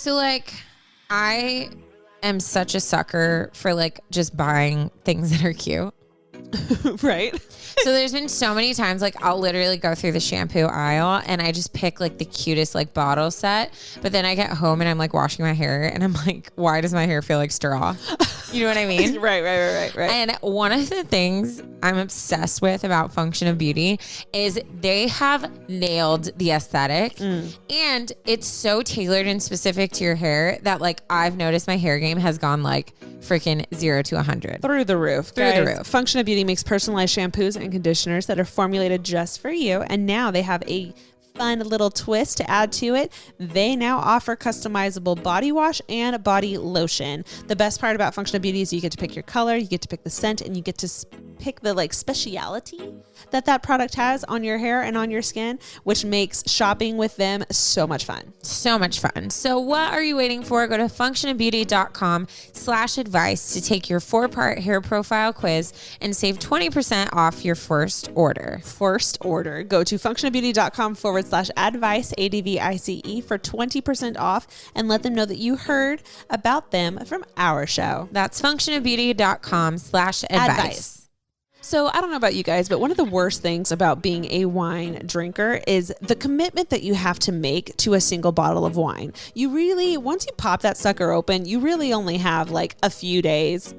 So like, I am such a sucker for like just buying things that are cute. Right. So there's been so many times like I'll literally go through the shampoo aisle and I just pick like the cutest like bottle set. But then I get home and I'm like washing my hair and I'm like, why does my hair feel like straw? You know what I mean? Right. And one of the things I'm obsessed with about Function of Beauty is they have nailed the aesthetic and it's so tailored and specific to your hair that like I've noticed my hair game has gone like freaking 0 to 100. Through the roof. Through the roof. Function of Beauty makes personalized shampoos and conditioners that are formulated just for you. And now they have a fun little twist to add to it. They now offer customizable body wash and body lotion. The best part about Function of Beauty is you get to pick your color, you get to pick the scent, and you get to pick the like speciality that product has on your hair and on your skin, which makes shopping with them so much fun. So much fun. So what are you waiting for? Go to functionofbeauty.com/advice to take your 4-part hair profile quiz and save 20% off your first order. Go to functionofbeauty.com/advice, ADVICE, for 20% off and let them know that you heard about them from our show. That's functionofbeauty.com/advice. So I don't know about you guys, but one of the worst things about being a wine drinker is the commitment that you have to make to a single bottle of wine. You really, once you pop that sucker open, you really only have like a few days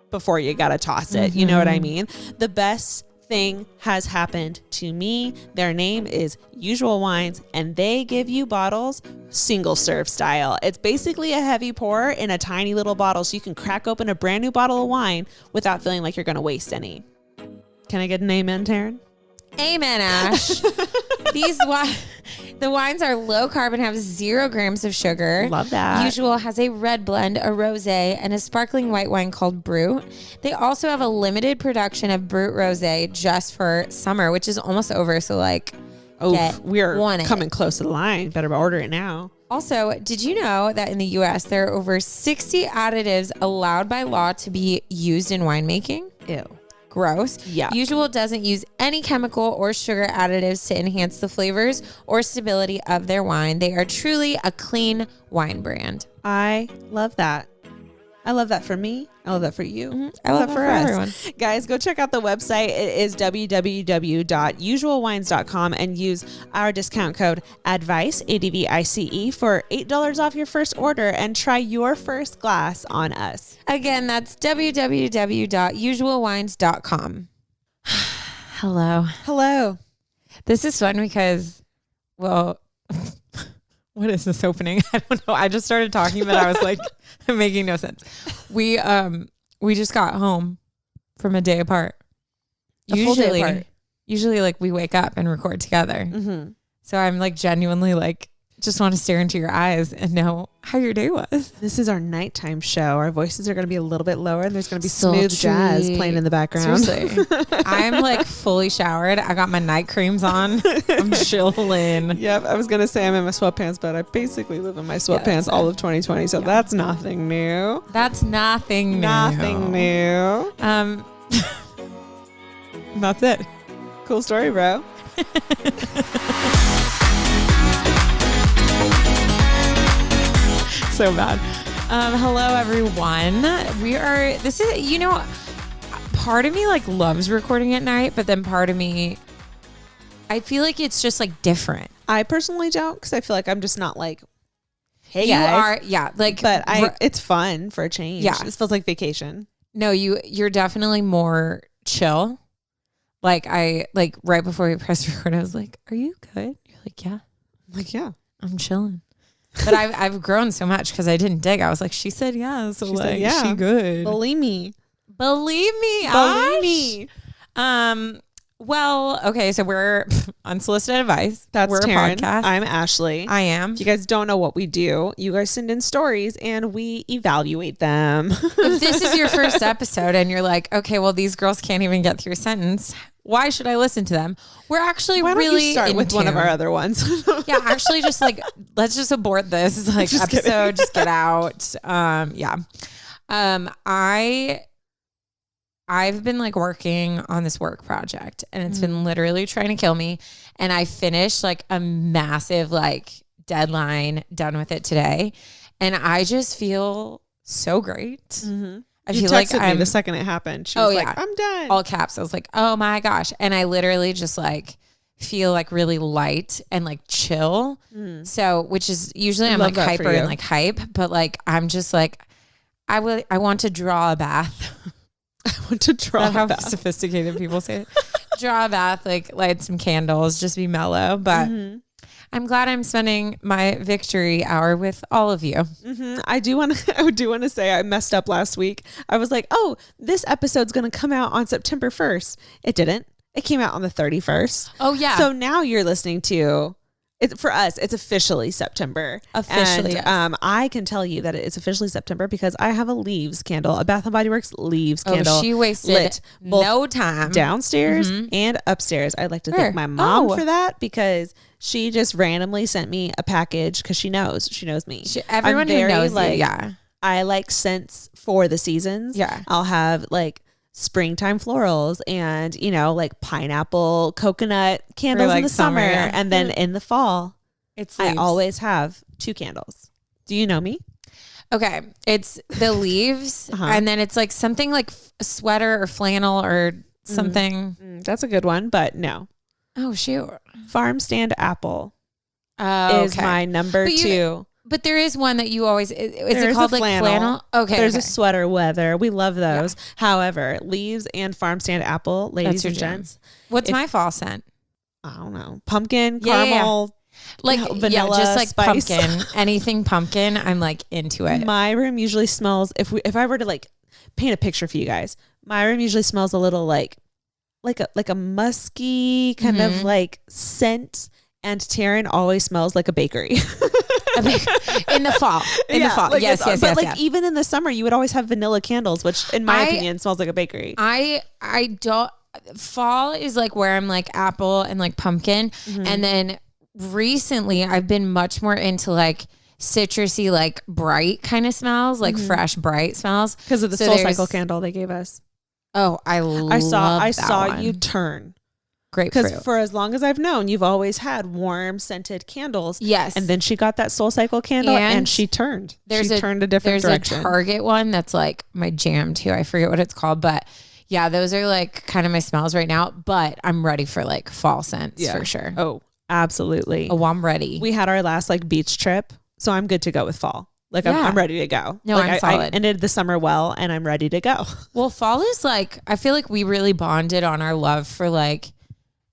before you got to toss it. You know what I mean? The best thing has happened to me. Their name is Usual Wines, and they give you bottles single serve style. It's basically a heavy pour in a tiny little bottle, so you can crack open a brand new bottle of wine without feeling like you're going to waste any. Can I get an amen, Taryn? Amen, Ash. The wines are low carb and have 0 grams of sugar. Love that. Usual has a red blend, a rosé, and a sparkling white wine called Brut. They also have a limited production of Brut Rosé just for summer, which is almost over. So like, we're coming close to the line. Better order it now. Also, did you know that in the U.S. there are over 60 additives allowed by law to be used in winemaking? Ew. Gross. Yeah. Usual doesn't use any chemical or sugar additives to enhance the flavors or stability of their wine. They are truly a clean wine brand. I love that. I love that for me. I love that for you. I love that for everyone. Guys, go check out the website. It is www.usualwines.com and use our discount code ADVICE, ADVICE, for $8 off your first order and try your first glass on us. Again, that's www.usualwines.com. Hello. This is fun because, well, what is this opening? I don't know. I just started talking, but I was like, I'm making no sense. We just got home from a day apart. Full day apart. Usually like we wake up and record together. Mm-hmm. So I'm like genuinely like, just want to stare into your eyes and know how your day was. This is our nighttime show. Our voices are going to be a little bit lower and there's going to be smooth jazz playing in the background. Seriously. I'm like fully showered. I got my night creams on. I'm chilling. Yep. I was going to say I'm in my sweatpants, but I basically live in my sweatpants all of 2020. So that's nothing new. That's nothing new. Nothing new. That's it. Cool story, bro. So bad. Hello everyone. Part of me like loves recording at night, but then part of me, I feel like it's just like different. I personally don't, because I feel like I'm just not like, hey you guys. But it's fun for a change. Yeah. This feels like vacation. No, you're definitely more chill. Like right before we pressed record, I was like, are you good? You're like, yeah. I'm like, yeah. I'm chilling. But I've grown so much because I didn't dig. I was like, she said yeah, so she like yeah. She good. Believe me. Well, okay, so we're Unsolicited Advice. We're Taryn. A podcast. I'm Ashley. I am. If you guys don't know what we do, you guys send in stories and we evaluate them. If this is your first episode and you're like, okay, well, these girls can't even get through a sentence, why should I listen to them? We're actually Why really don't you start with one of our other ones. Yeah, actually just like, let's just abort this like just episode, just get out. I've been like working on this work project and it's been literally trying to kill me. And I finished like a massive like deadline, done with it today. And I just feel so great. Mm-hmm. I you feel texted like me I'm the second it happened. She was like, I'm done. all caps. I was like, oh my gosh. And I literally just like feel like really light and like chill. So, which is usually I'm like hyper and like hype, but like, I'm just like, I want to draw a bath. I want to draw a bath. Sophisticated people say it. Draw a bath, like light some candles, just be mellow. But I'm glad I'm spending my victory hour with all of you. Mm-hmm. I do want to say I messed up last week. I was like, oh, this episode's going to come out on September 1st. It didn't. It came out on the 31st. Oh, yeah. So now you're listening to it. For us, it's officially September. Officially, and, yes. I can tell you that it's officially September because I have a leaves candle, a Bath & Body Works leaves candle. She wasted no time. Downstairs and upstairs. I'd like to thank my mom for that because she just randomly sent me a package because she knows me. Everyone who knows like, you, yeah. I like scents for the seasons. Yeah. I'll have like springtime florals and, like pineapple, coconut candles like in the summer. yeah. And then in the fall, it's I always have 2 candles. Do you know me? Okay. It's the leaves and then it's like something like a sweater or flannel or something. That's a good one, but no. Oh, shoot. Farm stand apple is my number 2. But there is one that you always, is it called like flannel? Okay. There's a sweater weather. We love those. Yeah. However, leaves and farm stand apple, ladies and gents. What's my fall scent? I don't know. Pumpkin, caramel, like vanilla, just like spice. Pumpkin. Anything pumpkin, I'm like into it. My room usually smells, if I were to like paint a picture for you guys, my room usually smells a little like a musky kind of like scent, and Taryn always smells like a bakery. In the fall. Like yes. But like even in the summer, you would always have vanilla candles, which in my opinion smells like a bakery. I don't, fall is like where I'm like apple and like pumpkin. And then recently I've been much more into like citrusy, like bright kind of smells, like fresh, bright smells. Because of the Soul Cycle candle they gave us. Oh, I saw you turn. Grapefruit. Because for as long as I've known, you've always had warm scented candles. Yes. And then she got that Soul Cycle candle and she turned. She turned a different direction. There's a Target one that's like my jam too. I forget what it's called, but yeah, those are like kind of my smells right now, but I'm ready for like fall scents for sure. Oh, absolutely. Oh, I'm ready. We had our last like beach trip, so I'm good to go with fall. Like I'm ready to go. No, like, I'm solid. I ended the summer well and I'm ready to go. Well, fall is like, I feel like we really bonded on our love for like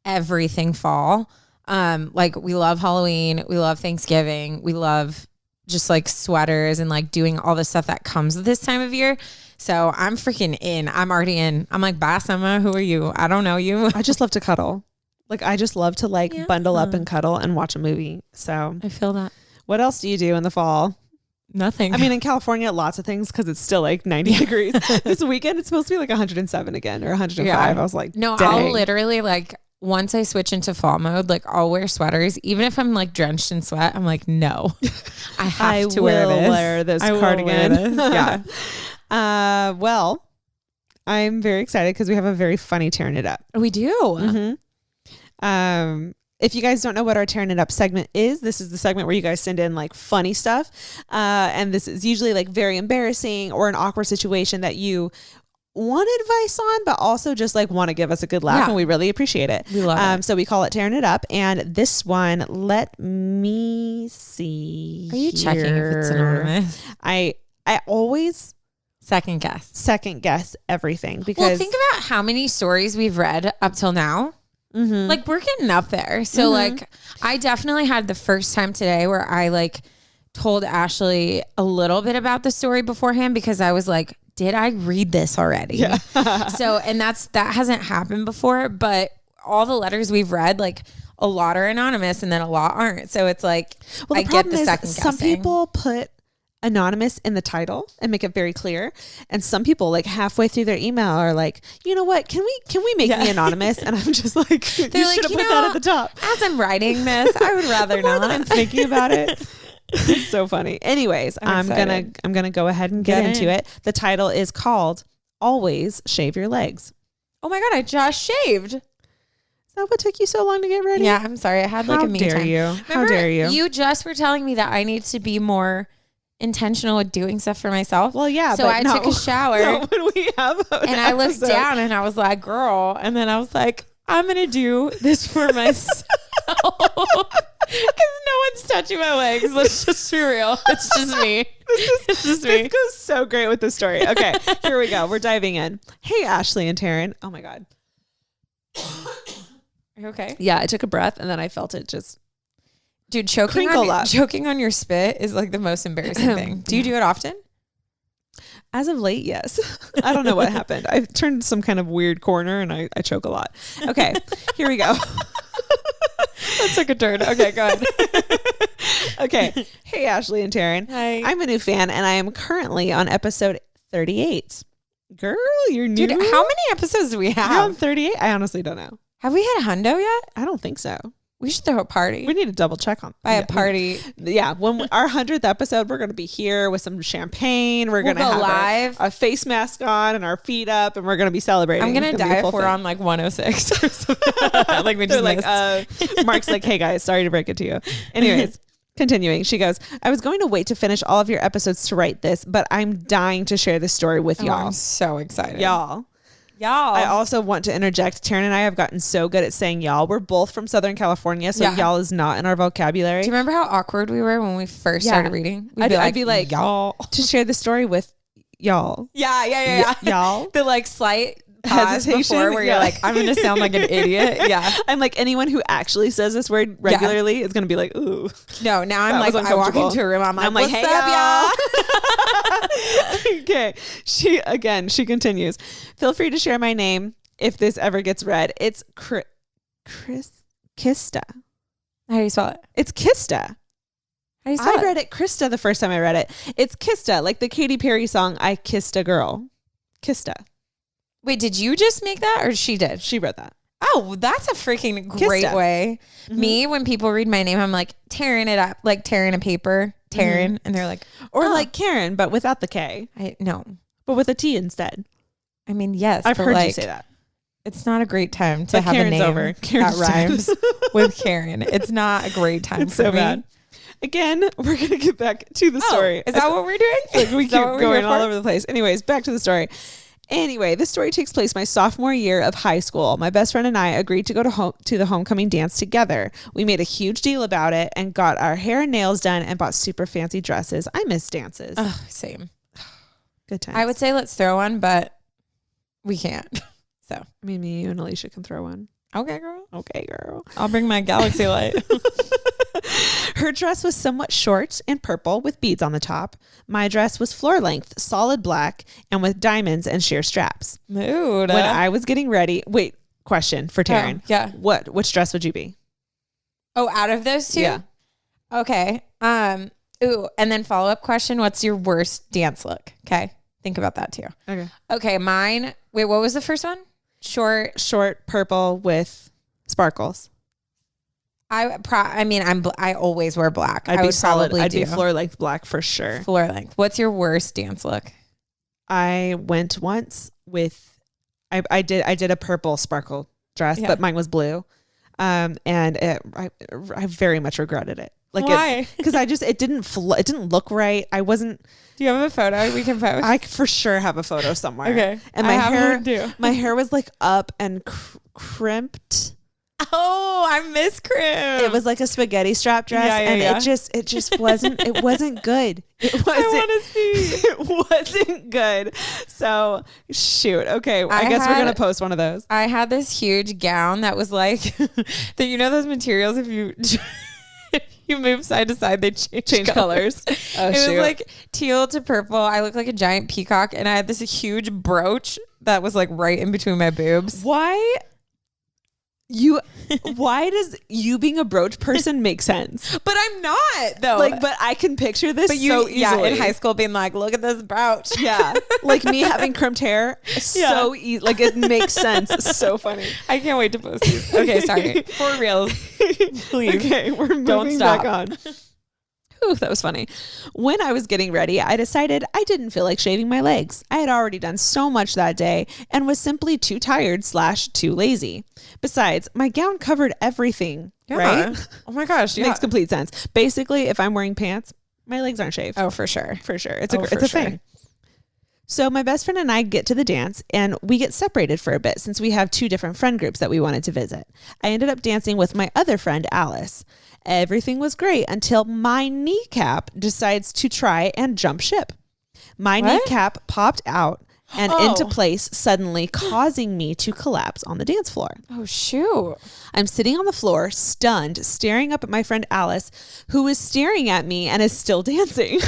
everything fall. Like we love Halloween, we love Thanksgiving, we love just like sweaters and like doing all the stuff that comes with this time of year. So I'm freaking in. I'm already in. I'm like, bye, Emma. Who are you? I don't know you. I just love to cuddle. Like I just love to like bundle up and cuddle and watch a movie. So I feel that. What else do you do in the fall? Nothing. I mean, in California, lots of things because it's still like 90 degrees. This weekend, it's supposed to be like 107 again or 105. Yeah. I was like, no, dang. I'll literally like, once I switch into fall mode, like I'll wear sweaters. Even if I'm like drenched in sweat, I'm like, no, I have to wear this cardigan. Yeah. Well, I'm very excited because we have a very funny Tearing It Up. We do. Mm-hmm. If you guys don't know what our Tearing It Up segment is, this is the segment where you guys send in like funny stuff. And this is usually like very embarrassing or an awkward situation that you want advice on, but also just like want to give us a good laugh, and we really appreciate it. We love it. So we call it Tearing It Up. And this one, let me see. Are you checking if it's anonymous? I always second guess everything because think about how many stories we've read up till now. Like we're getting up there. So like I definitely had the first time today where I like told Ashley a little bit about the story beforehand because I was like, did I read this already? Yeah. So, and that hasn't happened before, but all the letters we've read, like a lot are anonymous and then a lot aren't. So it's like, I get the second guessing. Some people put anonymous in the title and make it very clear. And some people like halfway through their email are like, you know what, can we make me anonymous? And I'm just like, you should have put that at the top. As I'm writing this, I would rather not. I'm thinking about it. It's so funny. Anyways, I'm gonna go ahead and get into it. The title is called Always Shave Your Legs. Oh my God, I just shaved. Is that what took you so long to get ready? Yeah, I'm sorry. I had like a me time. How dare you? You just were telling me that I need to be more intentional with doing stuff for myself. Well, yeah. So I took a shower when we have and I looked down and I was like, girl. And then I was like, I'm going to do this for myself. Because no one's touching my legs. Let's just be real. It's just me. It's just me. This goes so great with the story. Okay, here we go. We're diving in. Hey, Ashley and Taryn. Oh my God. Are you okay? Yeah, I took a breath and then I felt it just. Dude, choking on your spit is like the most embarrassing thing. Do you do it often? As of late, yes. I don't know what happened. I turned some kind of weird corner and I choke a lot. Okay, here we go. That took a turn. Okay, go ahead. Okay. Hey, Ashley and Taryn. Hi. I'm a new fan and I am currently on episode 38. Girl, you're new. Dude, how many episodes do we have? You're on 38? I honestly don't know. Have we had a hundo yet? I don't think so. We should throw a party. We need to double check on By a party. Yeah. When our 100th episode, we're going to be here with some champagne. We're going to have live. A face mask on and our feet up, and we're going to be celebrating. I'm going to die if we're on like 106 or something. Like we just like, Mark's like, hey guys, sorry to break it to you. Anyways, continuing. She goes, I was going to wait to finish all of your episodes to write this, but I'm dying to share this story with y'all. I'm so excited. Y'all. I also want to interject. Taryn and I have gotten so good at saying y'all. We're both from Southern California, so y'all is not in our vocabulary. Do you remember how awkward we were when we first started reading? I'd be like, y'all. To share the story with y'all. Yeah. Y'all. The like slight pause hesitation before where you're like, I'm going to sound like an idiot. Yeah. I'm like, anyone who actually says this word regularly is going to be like, ooh. No, now I'm like, I walk into a room, I'm like, what's hey, up, y'all? Okay. She continues. Feel free to share my name if this ever gets read. It's Kista. How do you spell it? It's Kista. How do you spell I read it Krista the first time I read it. It's Kista, like the Katy Perry song, I Kissed a Girl. Kista. Wait, did you just make that or she did? She read that. Oh, that's a freaking great Kista. way. Mm-hmm. Me, when people read my name, I'm like tearing it up, like tearing a paper, Taryn, and they're like, or like Karen, but without the K. No, but with a T instead. I mean, yes, I've heard like, you say that. It's not a great time to have Karen's a name over. Karen's that rhymes with Karen. It's not a great time it's for so me. Bad. Again, we're going to get back to the story. Is that what we're doing? Like we keep going all over the place. Anyways, back to the story. Anyway, this story takes place my sophomore year of high school. My best friend and I agreed to go to the homecoming dance together. We made a huge deal about it and got our hair and nails done and bought super fancy dresses. I miss dances. Same. Good times. I would say let's throw one, but we can't. So I mean, me, you, and Alicia can throw one. Okay, girl. Okay, girl. I'll bring my galaxy light. Her dress was somewhat short and purple with beads on the top. My dress was floor length, solid black, and with diamonds and sheer straps. Mood. When I was getting ready, wait, question for Taryn. Yeah. Which dress would you be? Oh, out of those two? Yeah. Okay. Ooh, and then follow-up question, what's your worst dance look? Okay. Think about that too. Okay, mine. Wait, what was the first one? Short purple with sparkles. I always wear black. I'd be floor length black for sure. Floor length. What's your worst dance look? I went once with I did a purple sparkle dress, but mine was blue. And I very much regretted it. Like why? Because it didn't look right. I wasn't. Do you have a photo we can post? I for sure have a photo somewhere. Okay. And my hair was like up and crimped. Oh, I miss crimp. It was like a spaghetti strap dress, it just wasn't. It wasn't good. I want to see. It wasn't good. So shoot. Okay, I guess we're gonna post one of those. I had this huge gown that was like, those materials. If you move side to side, they change colors. It was like teal to purple. I looked like a giant peacock, and I had this huge brooch that was like right in between my boobs. Why does you being a brooch person make sense? But I'm not though. But I can picture this so easily. Yeah, in high school being like, look at this brooch. Yeah. Like me having crimped hair. So easy. Like it makes sense. It's so funny. I can't wait to post these. Okay, sorry. For real. Please. Okay, we're moving back on. Ooh, that was funny. When I was getting ready, I decided I didn't feel like shaving my legs. I had already done so much that day and was simply too tired / too lazy. Besides, my gown covered everything, right? Oh my gosh. Yeah. Makes complete sense. Basically, if I'm wearing pants, My legs aren't shaved. Oh, for sure. For sure. It's a thing. So my best friend and I get to the dance and we get separated for a bit since we have 2 different friend groups that we wanted to visit. I ended up dancing with my other friend, Alice. Everything was great until my kneecap decides to try and jump ship. My kneecap popped out and into place suddenly, causing me to collapse on the dance floor. Oh, shoot. I'm sitting on the floor, stunned, staring up at my friend Alice, who is staring at me and is still dancing.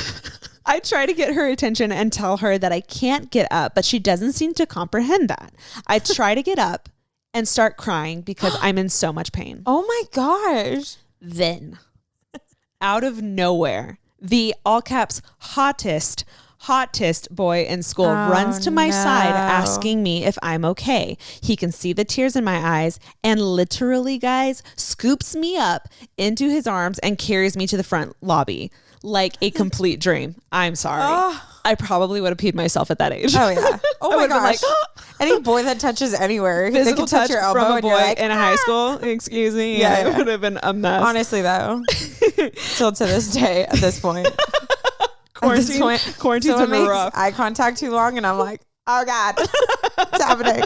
I try to get her attention and tell her that I can't get up, but she doesn't seem to comprehend that. I try to get up and start crying because I'm in so much pain. Oh my gosh. Then, out of nowhere, the all caps hottest boy in school runs to my side asking me if I'm okay. He can see the tears in my eyes and literally, guys, scoops me up into his arms and carries me to the front lobby like a complete dream. I'm sorry. I probably would have peed myself at that age. Oh, yeah. Oh, my gosh. Any boy that touches anywhere, they can touch your elbow from a and boy you're like, in high school. Excuse me. Yeah. It would have been a mess. Honestly, though, still to this day, at this point. Quarantine's someone been makes rough. eye contact too long and I'm like, oh God, what's happening?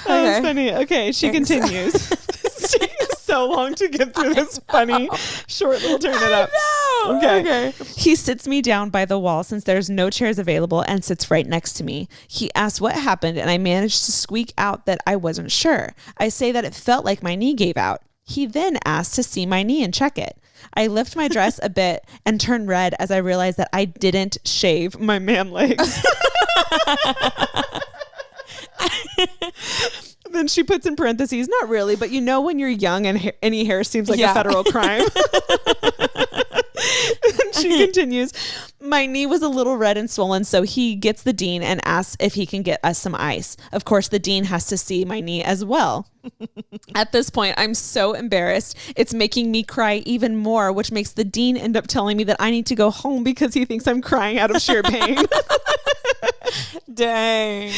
That was funny. Okay, she continues. It's taking so long to get through this funny, short little turn it up. Okay. He sits me down by the wall since there's no chairs available and sits right next to me. He asks what happened and I managed to squeak out that I wasn't sure. I say that it felt like my knee gave out. He then asked to see my knee and check it. I lift my dress a bit and turn red as I realize that I didn't shave my man legs. Then she puts in parentheses, not really, but you know when you're young and any hair seems like a federal crime. And she continues, my knee was a little red and swollen, so he gets the dean and asks if he can get us some ice. Of course, the dean has to see my knee as well. At this point, I'm so embarrassed. It's making me cry even more, which makes the dean end up telling me that I need to go home because he thinks I'm crying out of sheer pain. Dang.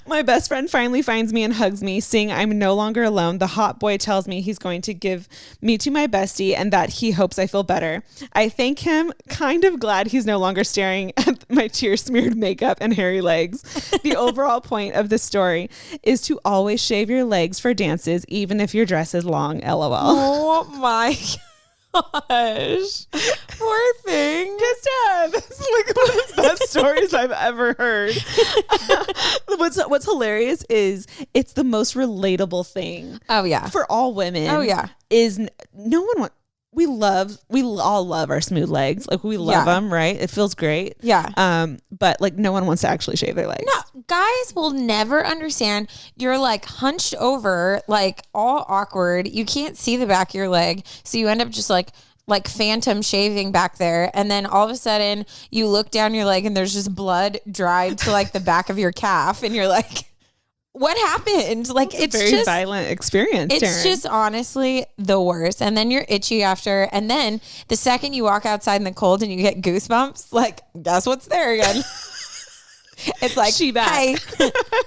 My best friend finally finds me and hugs me, seeing I'm no longer alone. The hot boy tells me he's going to give me to my bestie and that he hopes I feel better. I thank him, kind of glad he's no longer staring at my tear-smeared makeup and hairy legs. The overall point of this story is to always shave your legs for dances, even if your dress is long, LOL. Oh my gosh. Poor thing. This is like one of the best stories I've ever heard. What's hilarious is it's the most relatable thing. Oh yeah. For all women. Oh yeah. Is no one want. We all love our smooth legs. Like we love them, right? It feels great. Yeah. But like no one wants to actually shave their legs. No, guys will never understand. You're like hunched over, like all awkward. You can't see the back of your leg. So you end up just like phantom shaving back there. And then all of a sudden you look down your leg and there's just blood dried to like the back of your calf. And you're like, what happened? Like it's a very just violent experience. It's Taryn. just honestly the worst. And then you're itchy after. And then the second you walk outside in the cold and you get goosebumps, like guess what's there again? It's like, she back. Hey,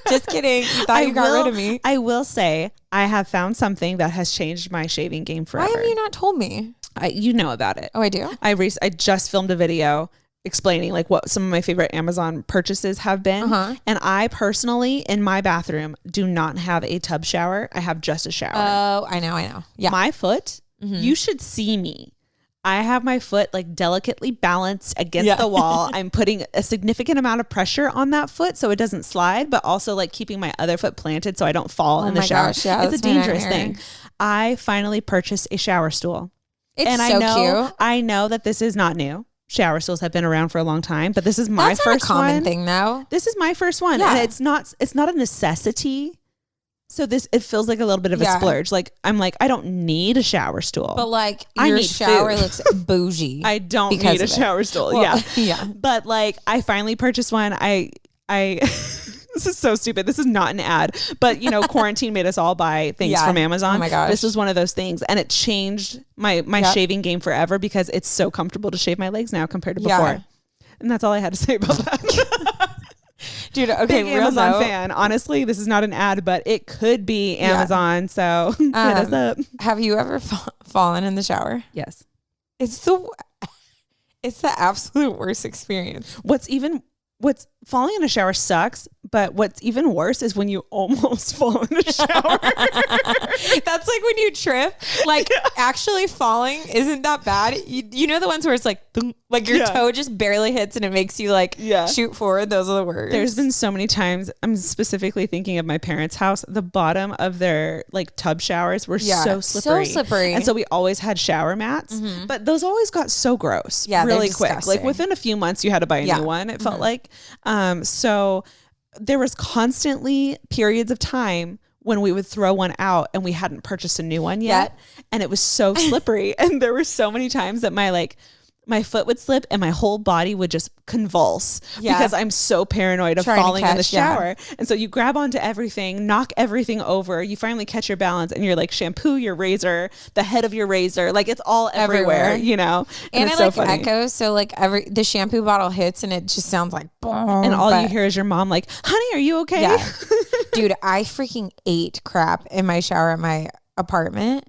just kidding. You thought you got rid of me. I will say I have found something that has changed my shaving game forever. Why have you not told me? You know about it. Oh, I do? I just filmed a video explaining like what some of my favorite Amazon purchases have been. And I personally, in my bathroom, do not have a tub shower. I have just a shower. Oh, I know. Yeah. My foot, you should see me. I have my foot like delicately balanced against the wall. I'm putting a significant amount of pressure on that foot so it doesn't slide, but also like keeping my other foot planted so I don't fall in the shower. Gosh, yeah, it's a dangerous thing. I finally purchased a shower stool. It's and cute. I know that this is not new. Shower stools have been around for a long time, but this is my That's first not a common one. thing though. This is my first one. Yeah. And it's not a necessity. So it feels like a little bit of a splurge. Like I'm like, I don't need a shower stool. But like I your need shower food. looks bougie. I don't need a shower stool. Well, yeah. Yeah. But like I finally purchased one. I this is so stupid. This is not an ad, but you know, quarantine made us all buy things from Amazon. Oh my gosh. This was one of those things and it changed my shaving game forever because it's so comfortable to shave my legs now compared to before. And that's all I had to say about that. Dude, okay, big Amazon fan. Honestly, this is not an ad, but it could be Amazon. So hit us up. Have you ever fallen in the shower? Yes. It's the absolute worst experience. What's falling in a shower sucks, but what's even worse is when you almost fall in the shower. That's like when you trip. Like actually falling isn't that bad. You know the ones where it's like your toe just barely hits and it makes you like shoot forward. Those are the worst. There's been so many times. I'm specifically thinking of my parents' house. The bottom of their like tub showers were so slippery. And so we always had shower mats, but those always got so gross really quick. Disgusting. Like within a few months you had to buy a new one. It felt like, so there was constantly periods of time when we would throw one out and we hadn't purchased a new one yet. And it was so slippery. And there were so many times that my foot would slip and my whole body would just convulse because I'm so paranoid of falling in the shower. And so you grab onto everything, knock everything over. You finally catch your balance and you're like shampoo, your razor, the head of your razor. Like it's all everywhere. You know? And it's it so like funny. echoes. So like the shampoo bottle hits and it just sounds like boom. And all you hear is your mom like, honey, are you okay? Yeah. Dude, I freaking ate crap in my shower at my apartment.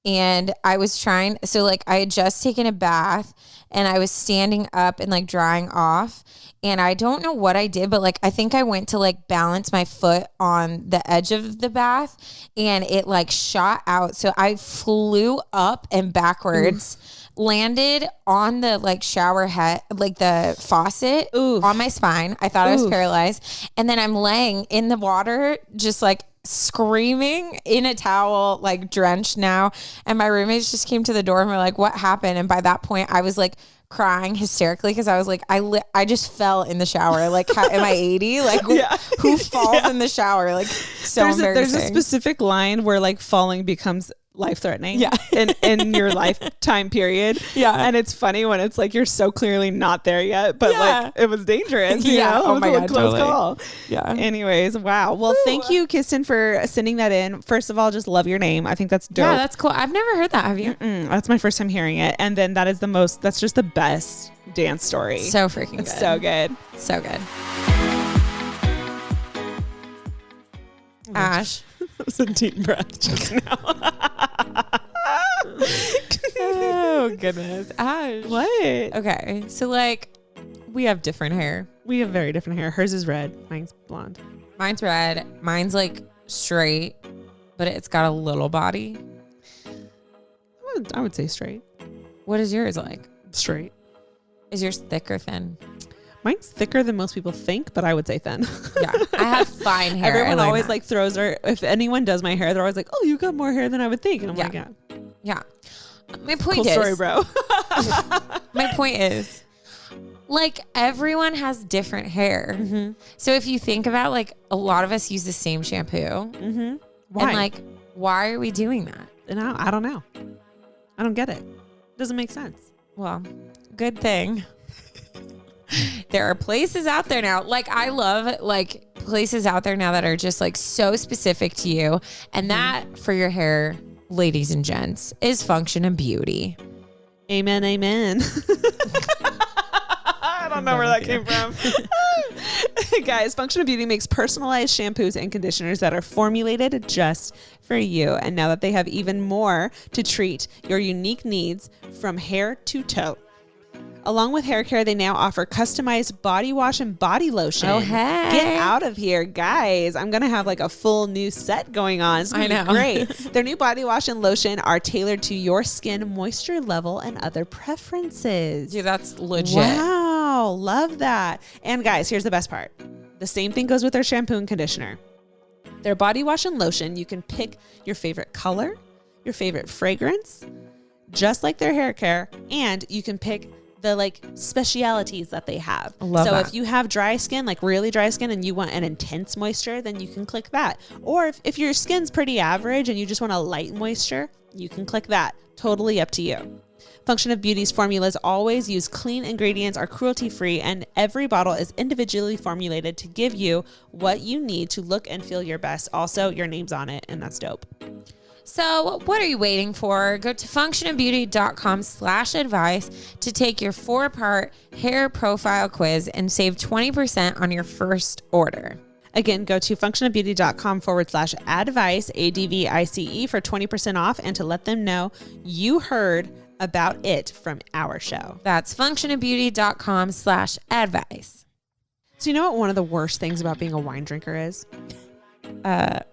And I was trying, so like I had just taken a bath and I was standing up and like drying off. And I don't know what I did, but like I think I went to like balance my foot on the edge of the bath and it like shot out. So I flew up and backwards, landed on the like shower head, like the faucet on my spine. I thought I was paralyzed. And then I'm laying in the water, just like screaming in a towel, like drenched now. And my roommates just came to the door and were like, what happened? And by that point I was like crying hysterically because I was like, I just fell in the shower. Like, how, am I 80? Like, who falls in the shower? Like, so embarrassing. There's a specific line where like falling becomes life-threatening in your lifetime period. And it's funny when it's like you're so clearly not there yet, but like it was dangerous. You know? Oh it was my God, close totally. call. Anyways, wow. Well, thank you, Kirsten, for sending that in. First of all, just love your name. I think that's dope. Yeah, that's cool. I've never heard that. Have you? That's my first time hearing it. And then that's just the best dance story. So freaking it's good. So good. So good. Ash. That was a deep breath just now. Oh goodness. Ash. What? Okay. So like we have different hair. We have very different hair. Hers is red. Mine's blonde. Mine's red. Mine's like straight, but it's got a little body. I would say straight. What is yours like? Straight. Is yours thick or thin? Mine's thicker than most people think, but I would say thin. Yeah, I have fine hair. Everyone always like throws her. If anyone does my hair, they're always like, "Oh, you got more hair than I would think." And I'm like, "Yeah, yeah." My point cool is, story, bro. my point is, like everyone has different hair. So if you think about like a lot of us use the same shampoo, Why? and like why are we doing that? And I don't know. I don't get it. Doesn't make sense. Well, good thing. There are places out there now. Like I love like places out there now that are just like so specific to you. And that for your hair, ladies and gents, is Function and Beauty. Amen. Amen. I don't know where that came from. Guys, Function of Beauty makes personalized shampoos and conditioners that are formulated just for you. And now that they have even more to treat your unique needs from hair to toe. Along with hair care, they now offer customized body wash and body lotion. Oh, hey. Get out of here, guys. I'm going to have like a full new set going on. It's going to be great. Their new body wash and lotion are tailored to your skin moisture level and other preferences. Dude, that's legit. Wow. Love that. And guys, here's the best part. The same thing goes with their shampoo and conditioner. Their body wash and lotion, you can pick your favorite color, your favorite fragrance, just like their hair care, and you can pick the like specialities that they have. If you have dry skin, like really dry skin, and you want an intense moisture, then you can click that. Or if your skin's pretty average and you just want a light moisture, you can click that. Totally up to you. Function of Beauty's formulas always use clean ingredients, are cruelty-free, and every bottle is individually formulated to give you what you need to look and feel your best. Also, your name's on it, and that's dope. So what are you waiting for? Go to functionofbeauty.com/advice to take your 4-part hair profile quiz and save 20% on your first order. Again, go to functionofbeauty.com/advice, ADVICE, for 20% off and to let them know you heard about it from our show. That's functionofbeauty.com/advice. So you know what one of the worst things about being a wine drinker is?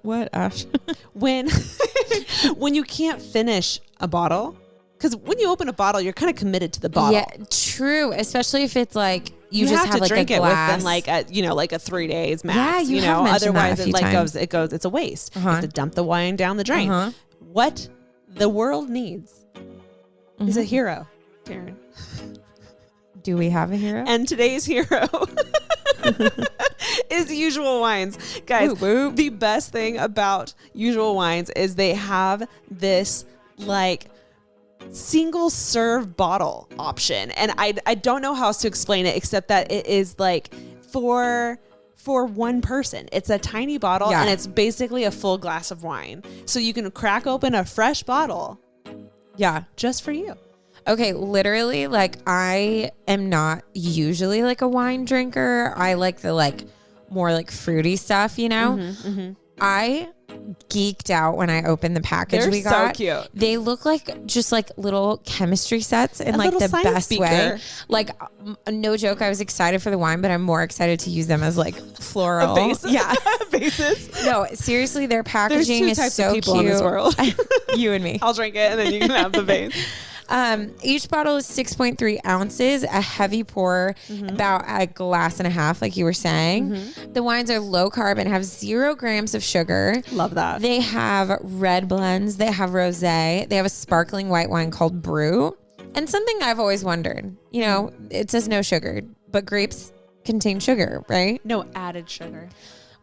What, Ash? When you can't finish a bottle. Because when you open a bottle, you're kind of committed to the bottle. Yeah, true. Especially if it's like you just have to like drink a it glass. within like a 3 days max. Yeah, you have mentioned otherwise that a few it times. goes. It's a waste. You have to dump the wine down the drain. What the world needs is a hero, Taryn. Do we have a hero? And today's hero is Usual Wines. Guys, Whoop, whoop. The best thing about Usual Wines is they have this like single serve bottle option. And I don't know how else to explain it except that it is like for one person. It's a tiny bottle and it's basically a full glass of wine. So you can crack open a fresh bottle. Yeah. Just for you. Okay, literally, like I am not usually like a wine drinker. I like the like more like fruity stuff, you know? I geeked out when I opened the package we got. They're so cute. They look like just like little chemistry sets in like the best beaker. way. Like no joke, I was excited for the wine, but I'm more excited to use them as like floral. Yeah. Basis. No, seriously, their packaging There's two is types so of people cute. in this world. You and me. I'll drink it and then you can have the base. Each bottle is 6.3 ounces, a heavy pour, about a glass and a half, like you were saying. The wines are low carb and have 0 grams of sugar. Love that. They have red blends. They have rosé. They have a sparkling white wine called Brew. And something I've always wondered, you know, it says no sugar, but grapes contain sugar, right? No added sugar.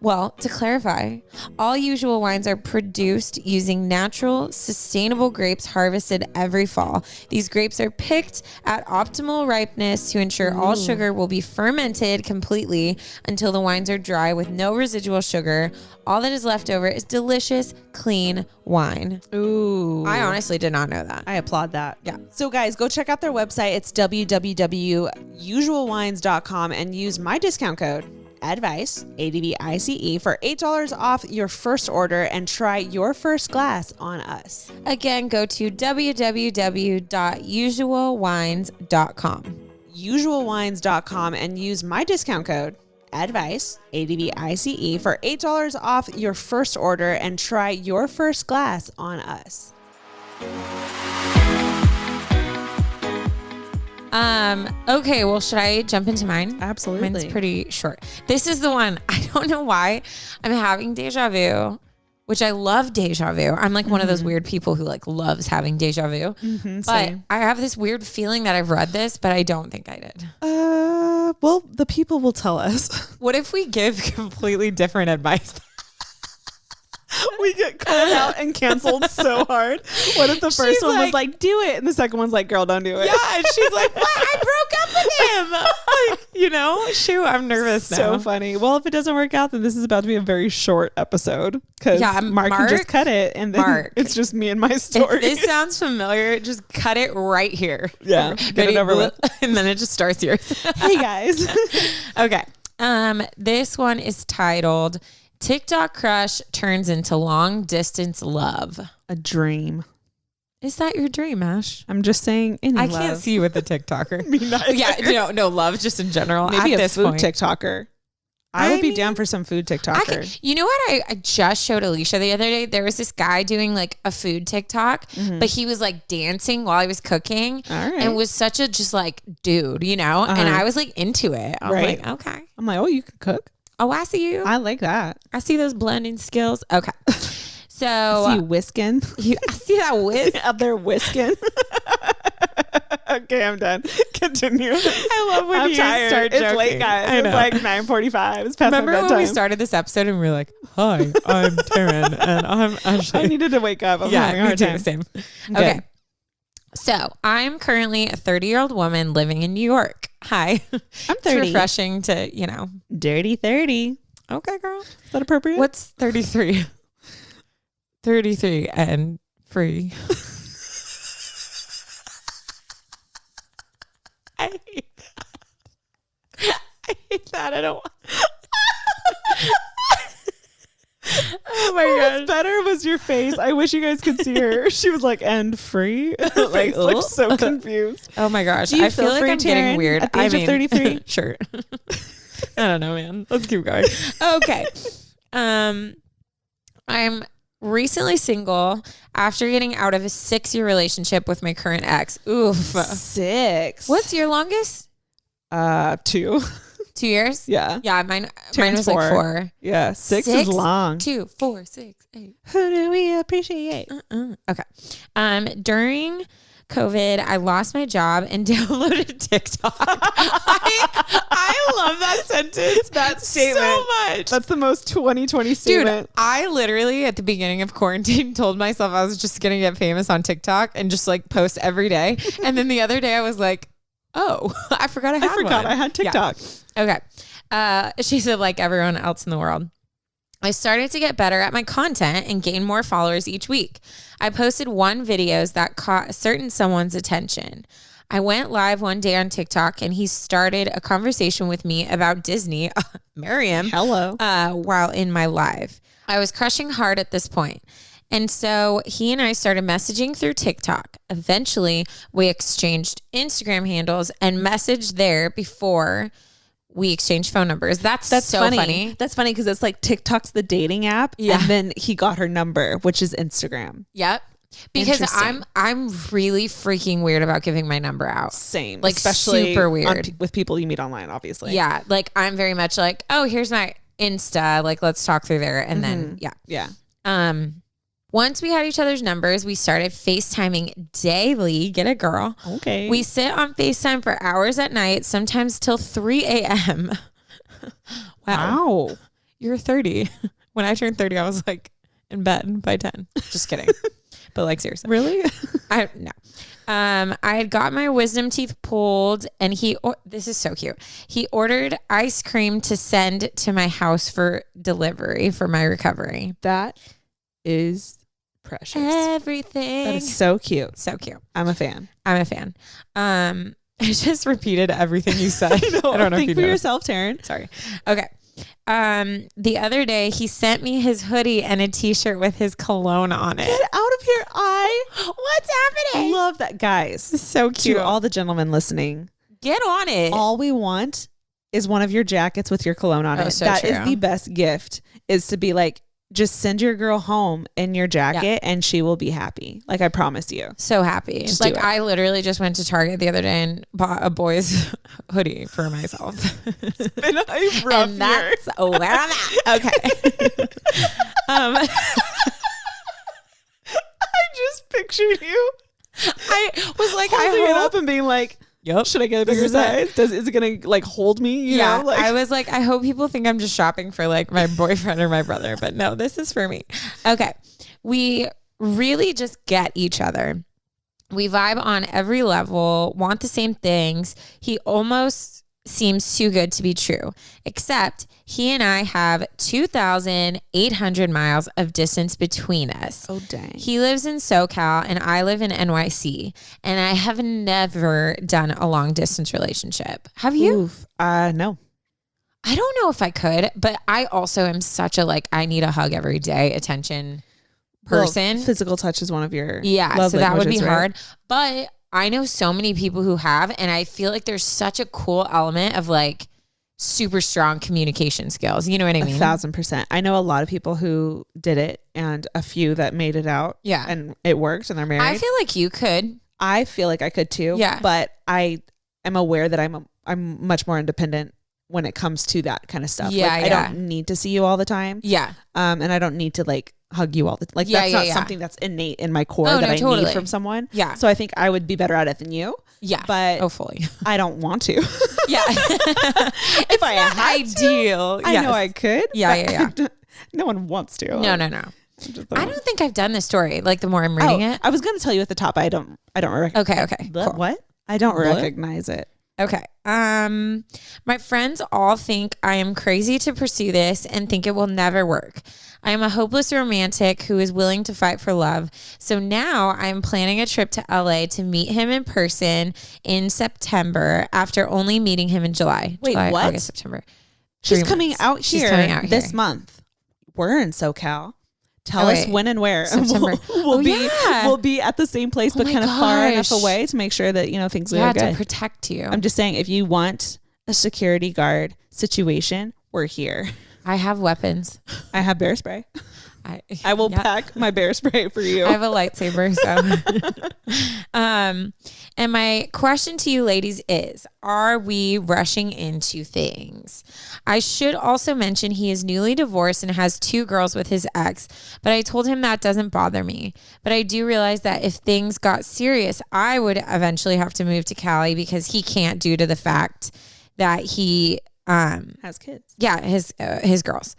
Well, to clarify, all Usual Wines are produced using natural, sustainable grapes harvested every fall. These grapes are picked at optimal ripeness to ensure all sugar will be fermented completely until the wines are dry with no residual sugar. All that is left over is delicious, clean wine. Ooh. I honestly did not know that. I applaud that. Yeah. So guys, go check out their website. It's www.usualwines.com and use my discount code ADVICE, ADVICE, for $8 off your first order and try your first glass on us. Again, go to www.usualwines.com. Usualwines.com and use my discount code ADVICE, ADVICE, for $8 off your first order and try your first glass on us. Okay, well, should I jump into mine? Absolutely. Mine's pretty short. This is the one. I don't know why I'm having deja vu, which I love deja vu. I'm like one of those weird people who like loves having deja vu. But same. I have this weird feeling that I've read this, but I don't think I did. Well, the people will tell us. What if we give completely different advice? We get called out and canceled so hard. What if the first one was like, do it, and the second one's like, girl, don't do it. Yeah, and she's like, what? I broke up with him. Like, you know, shoot, I'm nervous now. So funny. Well, if it doesn't work out, then this is about to be a very short episode because Mark can just cut it, and then it's just me and my story. If this sounds familiar, just cut it right here. Yeah, get it over with. And then it just starts here. Hey, guys. Okay. This one is titled TikTok Crush Turns into Long Distance Love. A dream. Is that your dream, Ash? I'm just saying I can't see you with a TikToker. Me neither. Yeah, no, love just in general. Maybe at a this food point. TikToker. I would be down for some food TikToker. You know what I just showed Alicia the other day? There was this guy doing like a food TikTok, but he was like dancing while he was cooking. All right. And was such a just like dude, you know? And I was like into it. I was like, okay. I'm like, oh, you can cook? Oh, I see you. I like that. I see those blending skills. Okay. So I see you whisking. I see that whisk. Out there whisking. Okay, I'm done. Continue. I love when I'm you tired. start joking. It's late, guys. I know. It's like 9:45. It's past Remember my when bedtime. we started this episode and we were like, hi, I'm Taryn and I'm Ashley. I needed to wake up. I'm having a me hard too. time. Same. Okay. So I'm currently a 30-year-old woman living in New York. Hi. I'm It's 30. refreshing to, you know. Dirty 30. Okay, girl. Is that appropriate? What's 33? 33 and free. I hate that. I hate that. I don't want. Oh my What's better was your face. I wish you guys could see her. She was like, and free. Like, looked so confused. Oh my gosh. Do you I feel feel like free, I'm getting Taryn, weird. at the age of 33? Sure. I don't know, man. Let's keep going. Okay. I'm recently single after getting out of a 6-year relationship with my current ex. Oof. 6. What's your longest? 2. 2 years? Yeah. Yeah, mine was 4. like 4. Yeah, 6 is long. 2, 4, 6, 8. Who do we appreciate? Okay. During COVID, I lost my job and downloaded TikTok. I love that sentence. That statement. So much. That's the most 2020 statement. Dude, I literally at the beginning of quarantine told myself I was just going to get famous on TikTok and just like post every day. And then the other day I was like, oh, I forgot I had TikTok. Yeah. Okay. She said, like everyone else in the world, I started to get better at my content and gain more followers each week. I posted one videos that caught a certain someone's attention. I went live one day on TikTok and he started a conversation with me about Disney, Miriam, Hello. while in my live. I was crushing hard at this point. And so he and I started messaging through TikTok. Eventually, we exchanged Instagram handles and messaged there before we exchanged phone numbers. That's so funny. That's funny because it's like TikTok's the dating app. Yeah. And then he got her number, which is Instagram. Yep. Because I'm really freaking weird about giving my number out. Same. Like especially super weird. with people you meet online, obviously. Yeah. Like I'm very much like, oh, here's my Insta. Like let's talk through there. And then, yeah. Yeah. Once we had each other's numbers, we started FaceTiming daily. Get it, girl. Okay. We sit on FaceTime for hours at night, sometimes till 3 a.m. Wow. You're 30. When I turned 30, I was like in bed by 10. Just kidding. But like seriously. Really? No. I had got my wisdom teeth pulled and this is so cute. He ordered ice cream to send to my house for delivery for my recovery. That is precious. Everything. That is so cute. So cute. I'm a fan. I just repeated everything you said. I don't know Think if you for know. yourself, Taryn. Sorry. Okay. The other day he sent me his hoodie and a t-shirt with his cologne on it. Get out of here. What's happening? Love that, guys. So cute. To all the gentlemen listening, Get on it. all we want is one of your jackets with your cologne on it. So That is true. the best gift, is to be like, just send your girl home in your jacket and she will be happy. Like, I promise you. So happy. Just like do it. I literally just went to Target the other day and bought a boy's hoodie for myself. It's been a rough And that's where I'm at. Okay. I just pictured you. I was like, Holding it I up hope. and being like, Yep. should I get a bigger This is it. size? Is it going to like hold me? You know, like, I was like, I hope people think I'm just shopping for like my boyfriend or my brother, but no, this is for me. Okay. We really just get each other. We vibe on every level, want the same things. He almost seems too good to be true, except he and I have 2,800 miles of distance between us. oh, dang. He lives in SoCal and I live in NYC, and I have never done a long distance relationship. Have you? Oof. No. I don't know if I could, but I also am such a like, I need a hug every day attention person. Well, physical touch is one of your So that would be languages, right? hard. But I know so many people who have, and I feel like there's such a cool element of like super strong communication skills. You know what I mean? 1,000%. I know a lot of people who did it and a few that made it out. Yeah. And it worked and they're married. I feel like you could. I feel like I could too. Yeah. But I am aware that I'm much more independent when it comes to that kind of stuff. Yeah, like, I don't need to see you all the time. Yeah. And I don't need to like hug you all the time. Like that's not something that's innate in my core that I need from someone. Yeah. So I think I would be better at it than you. Yeah. But fully. I don't want to. Yeah. If I had ideal. I know I could. Yeah. No one wants to. No. I don't think I've done this story. Like the more I'm reading it. I was going to tell you at the top. I don't recognize. Okay. Cool. What? I don't recognize it. Okay. My friends all think I am crazy to pursue this and think it will never work. I am a hopeless romantic who is willing to fight for love. So now I'm planning a trip to LA to meet him in person in September after only meeting him in July. Wait, July, what? August, September. She's coming out here. She's coming out this here. month. We're in SoCal. Tell us when and where. September. We'll be at the same place, but kind of far enough away to make sure that, things are good. To protect you. I'm just saying, if you want a security guard situation, we're here. I have weapons. I have bear spray. I will pack my bear spray for you. I have a lightsaber. So, and my question to you ladies is, are we rushing into things? I should also mention he is newly divorced and has 2 girls with his ex, but I told him that doesn't bother me. But I do realize that if things got serious, I would eventually have to move to Cali because he can't due to the fact that he has kids. Yeah, his girls.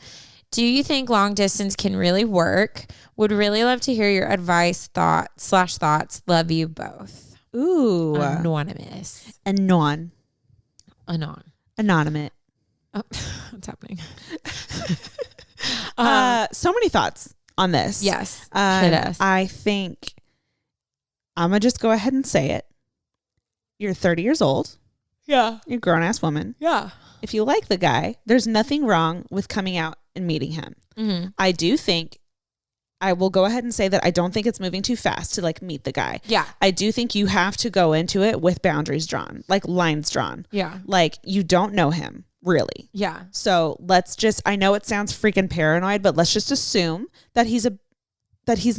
Do you think long distance can really work? Would really love to hear your advice, thoughts. Love you both. Ooh. Anonymous. Anon. Anonymous. Oh, what's happening? So many thoughts on this. Yes. Hit us. I think I'm going to just go ahead and say it. You're 30 years old. Yeah. You're a grown-ass woman. Yeah. If you like the guy, there's nothing wrong with coming out and meeting him. Mm-hmm. I do think, I will go ahead and say that I don't think it's moving too fast to meet the guy. Yeah. I do think you have to go into it with boundaries drawn, lines drawn. Yeah. You don't know him really. Yeah. So let's just, I know it sounds freaking paranoid, but let's just assume that he's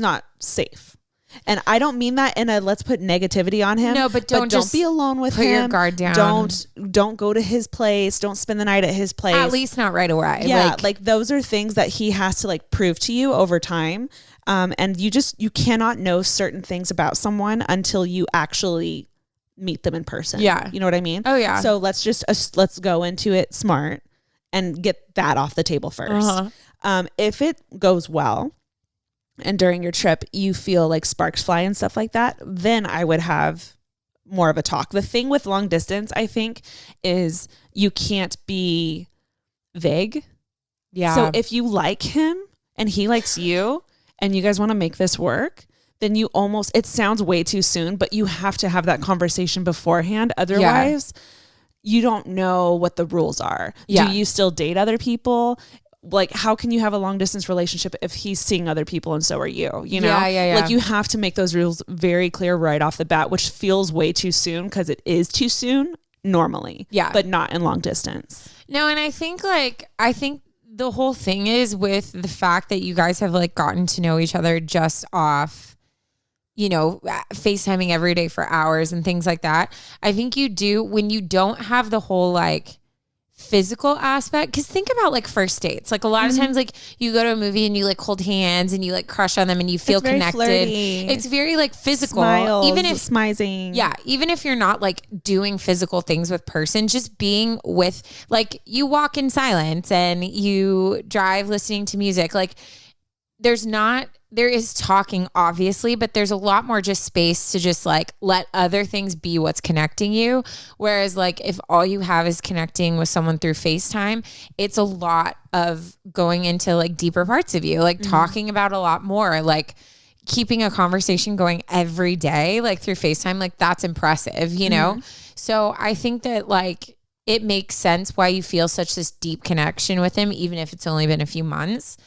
not safe. And I don't mean that in a let's put negativity on him. No, but don't be alone with put him. your guard down. Don't go to his place. Don't spend the night at his place. At least not right away. Yeah, those are things that he has to prove to you over time. And you cannot know certain things about someone until you actually meet them in person. Yeah. You know what I mean? Oh yeah. So let's go into it smart and get that off the table first. Uh-huh. If it goes well, and during your trip you feel like sparks fly and stuff like that, then I would have more of a talk. The thing with long distance, I think, is you can't be vague. Yeah. So if you like him and he likes you and you guys want to make this work, then it sounds way too soon, but you have to have that conversation beforehand. Otherwise, you don't know what the rules are. Yeah. Do you still date other people? How can you have a long distance relationship if he's seeing other people and so are you, Yeah. You have to make those rules very clear right off the bat, which feels way too soon because it is too soon normally. Yeah. But not in long distance. No, and I think the whole thing is with the fact that you guys have gotten to know each other just off, FaceTiming every day for hours and things like that. I think you do when you don't have the whole physical aspect, because think about first dates. A lot of times you go to a movie and you hold hands and you crush on them and you feel connected. Flirty. It's very physical. Smiles, even if smizing. Yeah, even if you're not doing physical things with person, just being with you walk in silence and you drive listening to music. There is talking obviously, but there's a lot more just space to just let other things be what's connecting you. Whereas if all you have is connecting with someone through FaceTime, it's a lot of going into deeper parts of you, talking about a lot more, keeping a conversation going every day, through FaceTime, that's impressive, you know? So I think that it makes sense why you feel such this deep connection with him, even if it's only been a few months.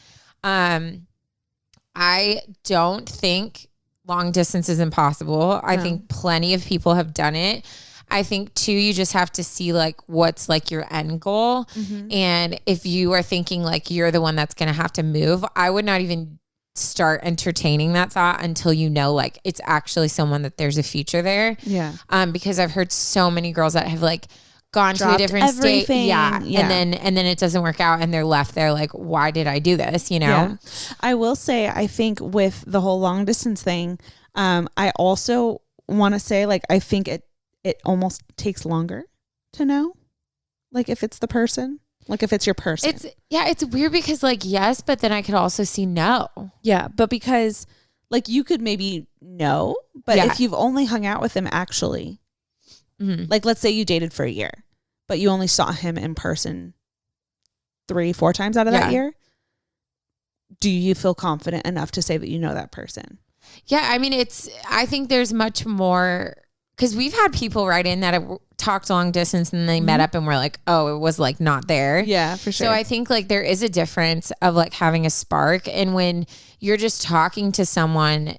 I don't think long distance is impossible. I think plenty of people have done it. I think too, you just have to see what's your end goal. Mm-hmm. And if you are thinking you're the one that's going to have to move, I would not even start entertaining that thought until it's actually someone that there's a future there. Yeah. Because I've heard so many girls that have gone to a different state. Yeah. And then it doesn't work out and they're left there why did I do this? Yeah. I will say, I think with the whole long distance thing, I also want to say I think it almost takes longer to know if it's the person, if it's your person. It's weird because yes, but then I could also see no. Yeah. But because you could maybe know, but if you've only hung out with them actually, let's say you dated for a year, but you only saw him in person 3-4 times out of that year. do you feel confident enough to say that you know that person? Yeah. I mean, I think there's much more, because we've had people write in that have talked long distance and they met up and we're like, oh, it was like not there. Yeah, for sure. So I think like there is a difference of like having a spark. And when you're just talking to someone,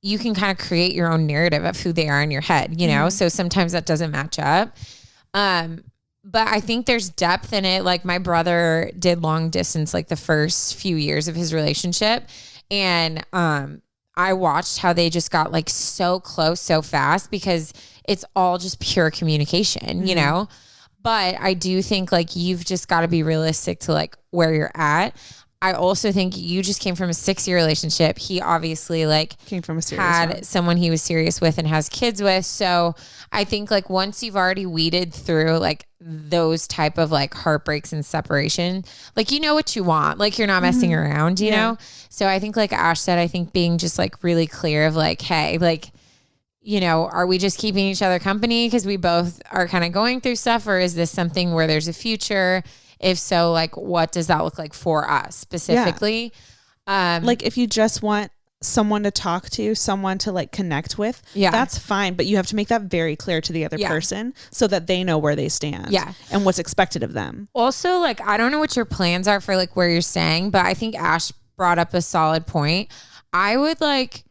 you can kind of create your own narrative of who they are in your head, you know? So sometimes that doesn't match up. But I think there's depth in it. Like my brother did long distance, like the first few years of his relationship. And, I watched how they just got like so close so fast because it's all just pure communication, you know? But I do think like you've just got to be realistic to like where you're at. I also think you just came from a 6-year relationship. He obviously like came from a serious had someone he was serious with and has kids with. So I think like once you've already weeded through like those type of like heartbreaks and separation, like you know what you want, like you're not messing around, you know? So I think like Ash said, I think being just like really clear of like, hey, like, you know, are we just keeping each other company because we both are kind of going through stuff, or is this something where there's a future? If so, like, what does that look like for us specifically? Yeah. Like if you just want someone to talk to, someone to like connect with, that's fine. But you have to make that very clear to the other person so that they know where they stand and what's expected of them. Also, like, I don't know what your plans are for like where you're staying, but I think Ash brought up a solid point. I would like,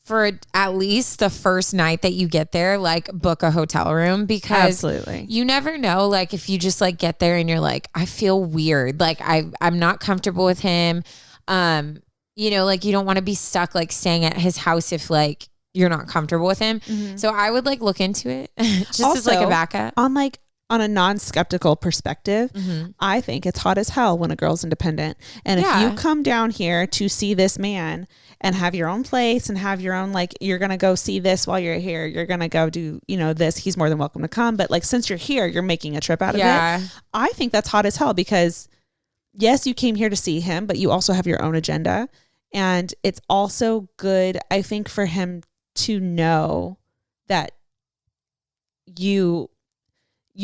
for at least the first night that you get there, like book a hotel room, because you never know, like if you just like get there and you're like, I feel weird. Like I'm not comfortable with him. You know, like you don't want to be stuck like staying at his house if like you're not comfortable with him. So I would like look into it just also, as like a backup. On a non-skeptical perspective, I think it's hot as hell when a girl's independent. And if you come down here to see this man and have your own place and have your own, like, you're going to go see this while you're here, you're going to go do, you know, this, he's more than welcome to come. But like, since you're here, you're making a trip out of it. I think that's hot as hell because yes, you came here to see him, but you also have your own agenda. And it's also good, I think, for him to know that you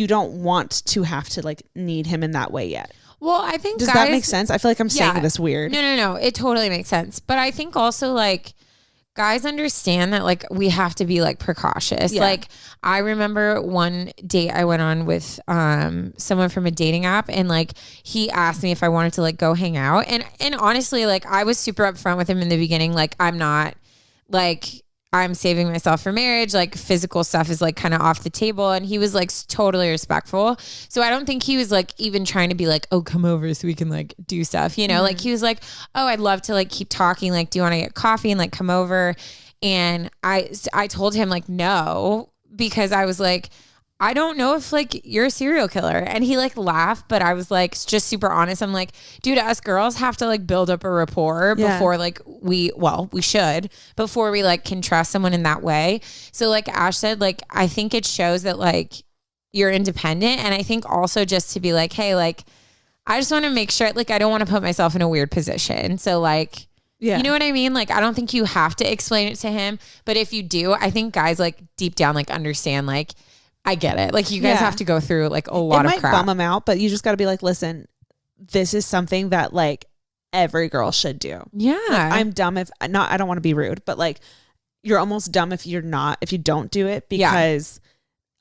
don't want to have to like need him in that way yet. Well, I think does that make sense? I feel like I'm saying this weird. No. It totally makes sense. But I think also like guys understand that like we have to be like precautious. Like I remember one date I went on with someone from a dating app, and like he asked me if I wanted to like go hang out. And honestly, like I was super upfront with him in the beginning. Like I'm not like, I'm saving myself for marriage. Like physical stuff is like kind of off the table. And he was like totally respectful. So I don't think he was like even trying to be like, oh, come over so we can like do stuff, you know? Like he was like, oh, I'd love to like keep talking. Like, do you want to get coffee and like come over? And I told him like, no, because I was like, I don't know if like you're a serial killer. And he like laughed, but I was like just super honest. I'm like, dude, us girls have to like build up a rapport before like we should, before we like can trust someone in that way. So like Ash said, like, I think it shows that like you're independent. And I think also just to be like, hey, like, I just want to make sure, like, I don't want to put myself in a weird position. So like, you know what I mean? Like, I don't think you have to explain it to him, but if you do, I think guys like deep down, like understand, like, I get it. Like you guys have to go through like a lot of crap. It might bum them out, but you just got to be like, listen, this is something that like every girl should do. Yeah. Like, I'm dumb if not, I don't want to be rude, but like you're almost dumb if you don't do it, because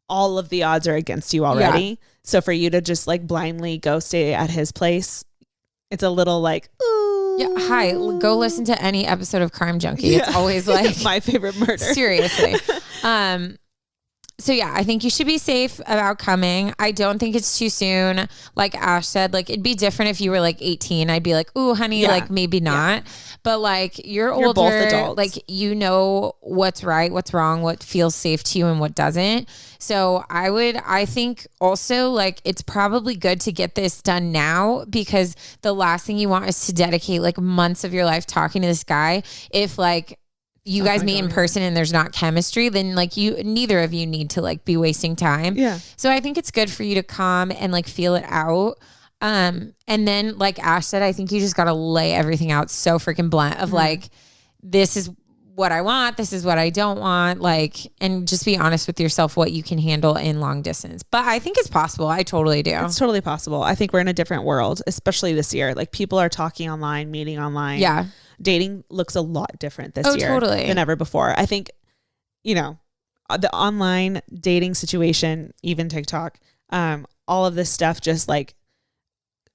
all of the odds are against you already. Yeah. So for you to just like blindly go stay at his place, it's a little like, ooh. Yeah. Hi, go listen to any episode of Crime Junkie. Yeah. It's always like my favorite murder. Seriously. So yeah, I think you should be safe about coming. I don't think it's too soon. Like Ash said, like it'd be different if you were like 18. I'd be like, ooh, honey, like maybe not. Yeah. But like you're older, both adults. Like you know what's right, what's wrong, what feels safe to you and what doesn't. So I think also like it's probably good to get this done now, because the last thing you want is to dedicate like months of your life talking to this guy. If like you guys meet in person and there's not chemistry, then like neither of you need to like be wasting time. Yeah. So I think it's good for you to come and like feel it out. And then like Ash said, I think you just got to lay everything out so freaking blunt of like, this is what I want. This is what I don't want. Like, and just be honest with yourself what you can handle in long distance. But I think it's possible. I totally do. It's totally possible. I think we're in a different world, especially this year. Like people are talking online, meeting online. Yeah. Dating looks a lot different this year totally. than ever before. I think, you know, the online dating situation, even TikTok, all of this stuff just like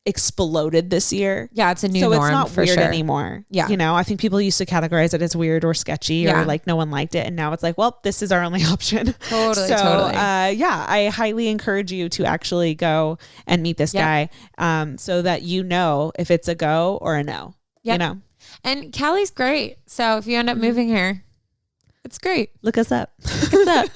exploded this year. Yeah, it's a new norm. So it's not for weird sure. anymore. Yeah. You know, I think people used to categorize it as weird or sketchy or like no one liked it. And now it's like, well, this is our only option. Totally. Yeah, I highly encourage you to actually go and meet this guy so that you know if it's a go or a no. Yep. You know? And Callie's great. So if you end up moving here, it's great. Look us up. Look us up.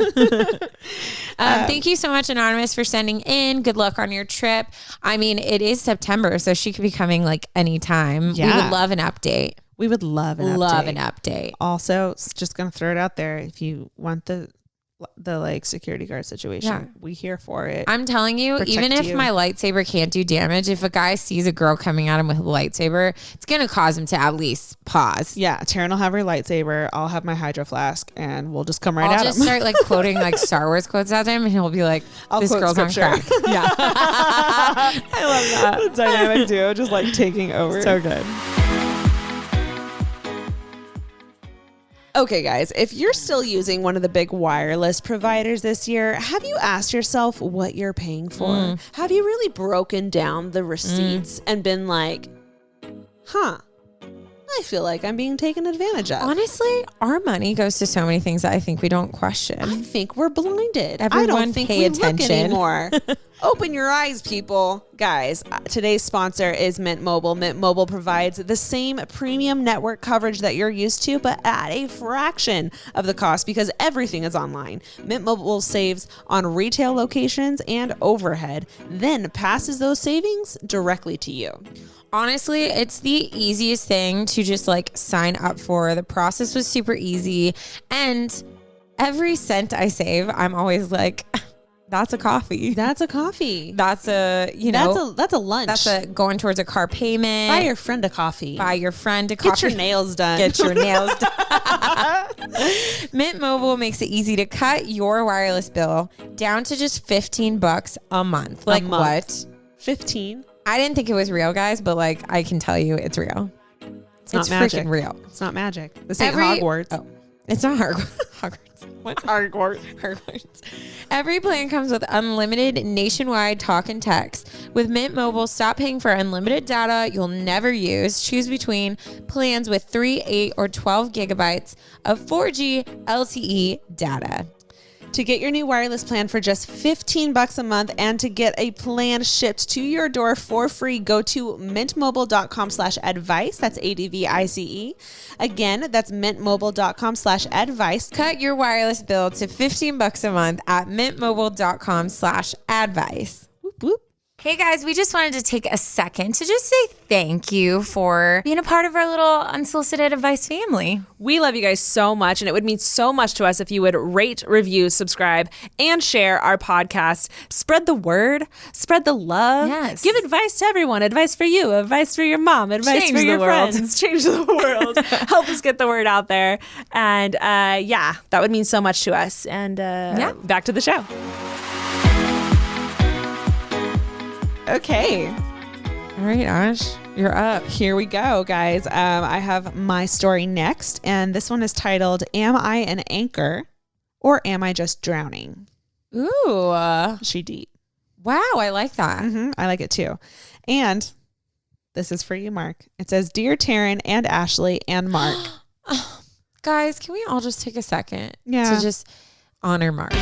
Thank you so much, Anonymous, for sending in. Good luck on your trip. I mean, it is September, so she could be coming like anytime. Yeah. We would love an update. We would love an update. Love an update. Also, just going to throw it out there. If you want the like security guard situation, we here for it. I'm telling you, Protect even if you. my lightsaber can't do damage, if a guy sees a girl coming at him with a lightsaber, it's going to cause him to at least pause. Yeah, Taryn will have her lightsaber. I'll have my hydro flask, and we'll just come right I'll at just him. start like quoting like Star Wars quotes at him, and he'll be like, "This quote girl's scripture. on crack." Yeah, I love that. The dynamic duo just like taking over. So good. Okay, guys, if you're still using one of the big wireless providers this year, have you asked yourself what you're paying for? Have you really broken down the receipts and been like, I feel like I'm being taken advantage of? Honestly, our money goes to so many things that I think we don't question. I think we're blinded. I Everyone don't think pay we attention. look anymore. Open your eyes, people. Guys, today's sponsor is Mint Mobile. Mint Mobile provides the same premium network coverage that you're used to, but at a fraction of the cost because everything is online. Mint Mobile saves on retail locations and overhead, then passes those savings directly to you. Honestly, it's the easiest thing to just like sign up for. The process was super easy. And every cent I save, I'm always like, that's a coffee. That's a coffee. That's a, you know, that's a lunch. that's a going towards a car payment. Buy your friend a coffee. Buy your friend a coffee. Get your nails done. Get your nails done. Mint Mobile makes it easy to cut your wireless bill down to just $15 a month. Like what? 15? I didn't think it was real, guys, but like I can tell you it's real. It's not magic. Freaking real. It's not magic. This ain't Hogwarts. Oh, it's not Hogwarts. What? Hogwarts. Every plan comes with unlimited nationwide talk and text. With Mint Mobile, stop paying for unlimited data you'll never use. Choose between plans with 3, 8, or 12 gigabytes of 4G LTE data. To get your new wireless plan for just $15 a month and to get a plan shipped to your door for free, go to mintmobile.com/advice. That's ADVICE. Again, that's mintmobile.com/advice. Cut your wireless bill to $15 a month at mintmobile.com/advice. Whoop, whoop. Hey guys, we just wanted to take a second to just say thank you for being a part of our little Unsolicited Advice family. We love you guys so much, and it would mean so much to us if you would rate, review, subscribe, and share our podcast. Spread the word, spread the love. Yes. Give advice to everyone. Advice for you, advice for your mom, advice Change for your the world. friends. Change the world. Help us get the word out there. And yeah, that would mean so much to us. And back to the show. Okay. All right, Ash, you're up. Here we go, guys. I have my story next, and this one is titled, Am I an Anchor or Am I Just Drowning? Ooh. She deep. Wow, I like that. I like it too. And this is for you, Mark. It says, Dear Taryn and Ashley and Mark. Guys, can we all just take a second Yeah. to just honor Mark?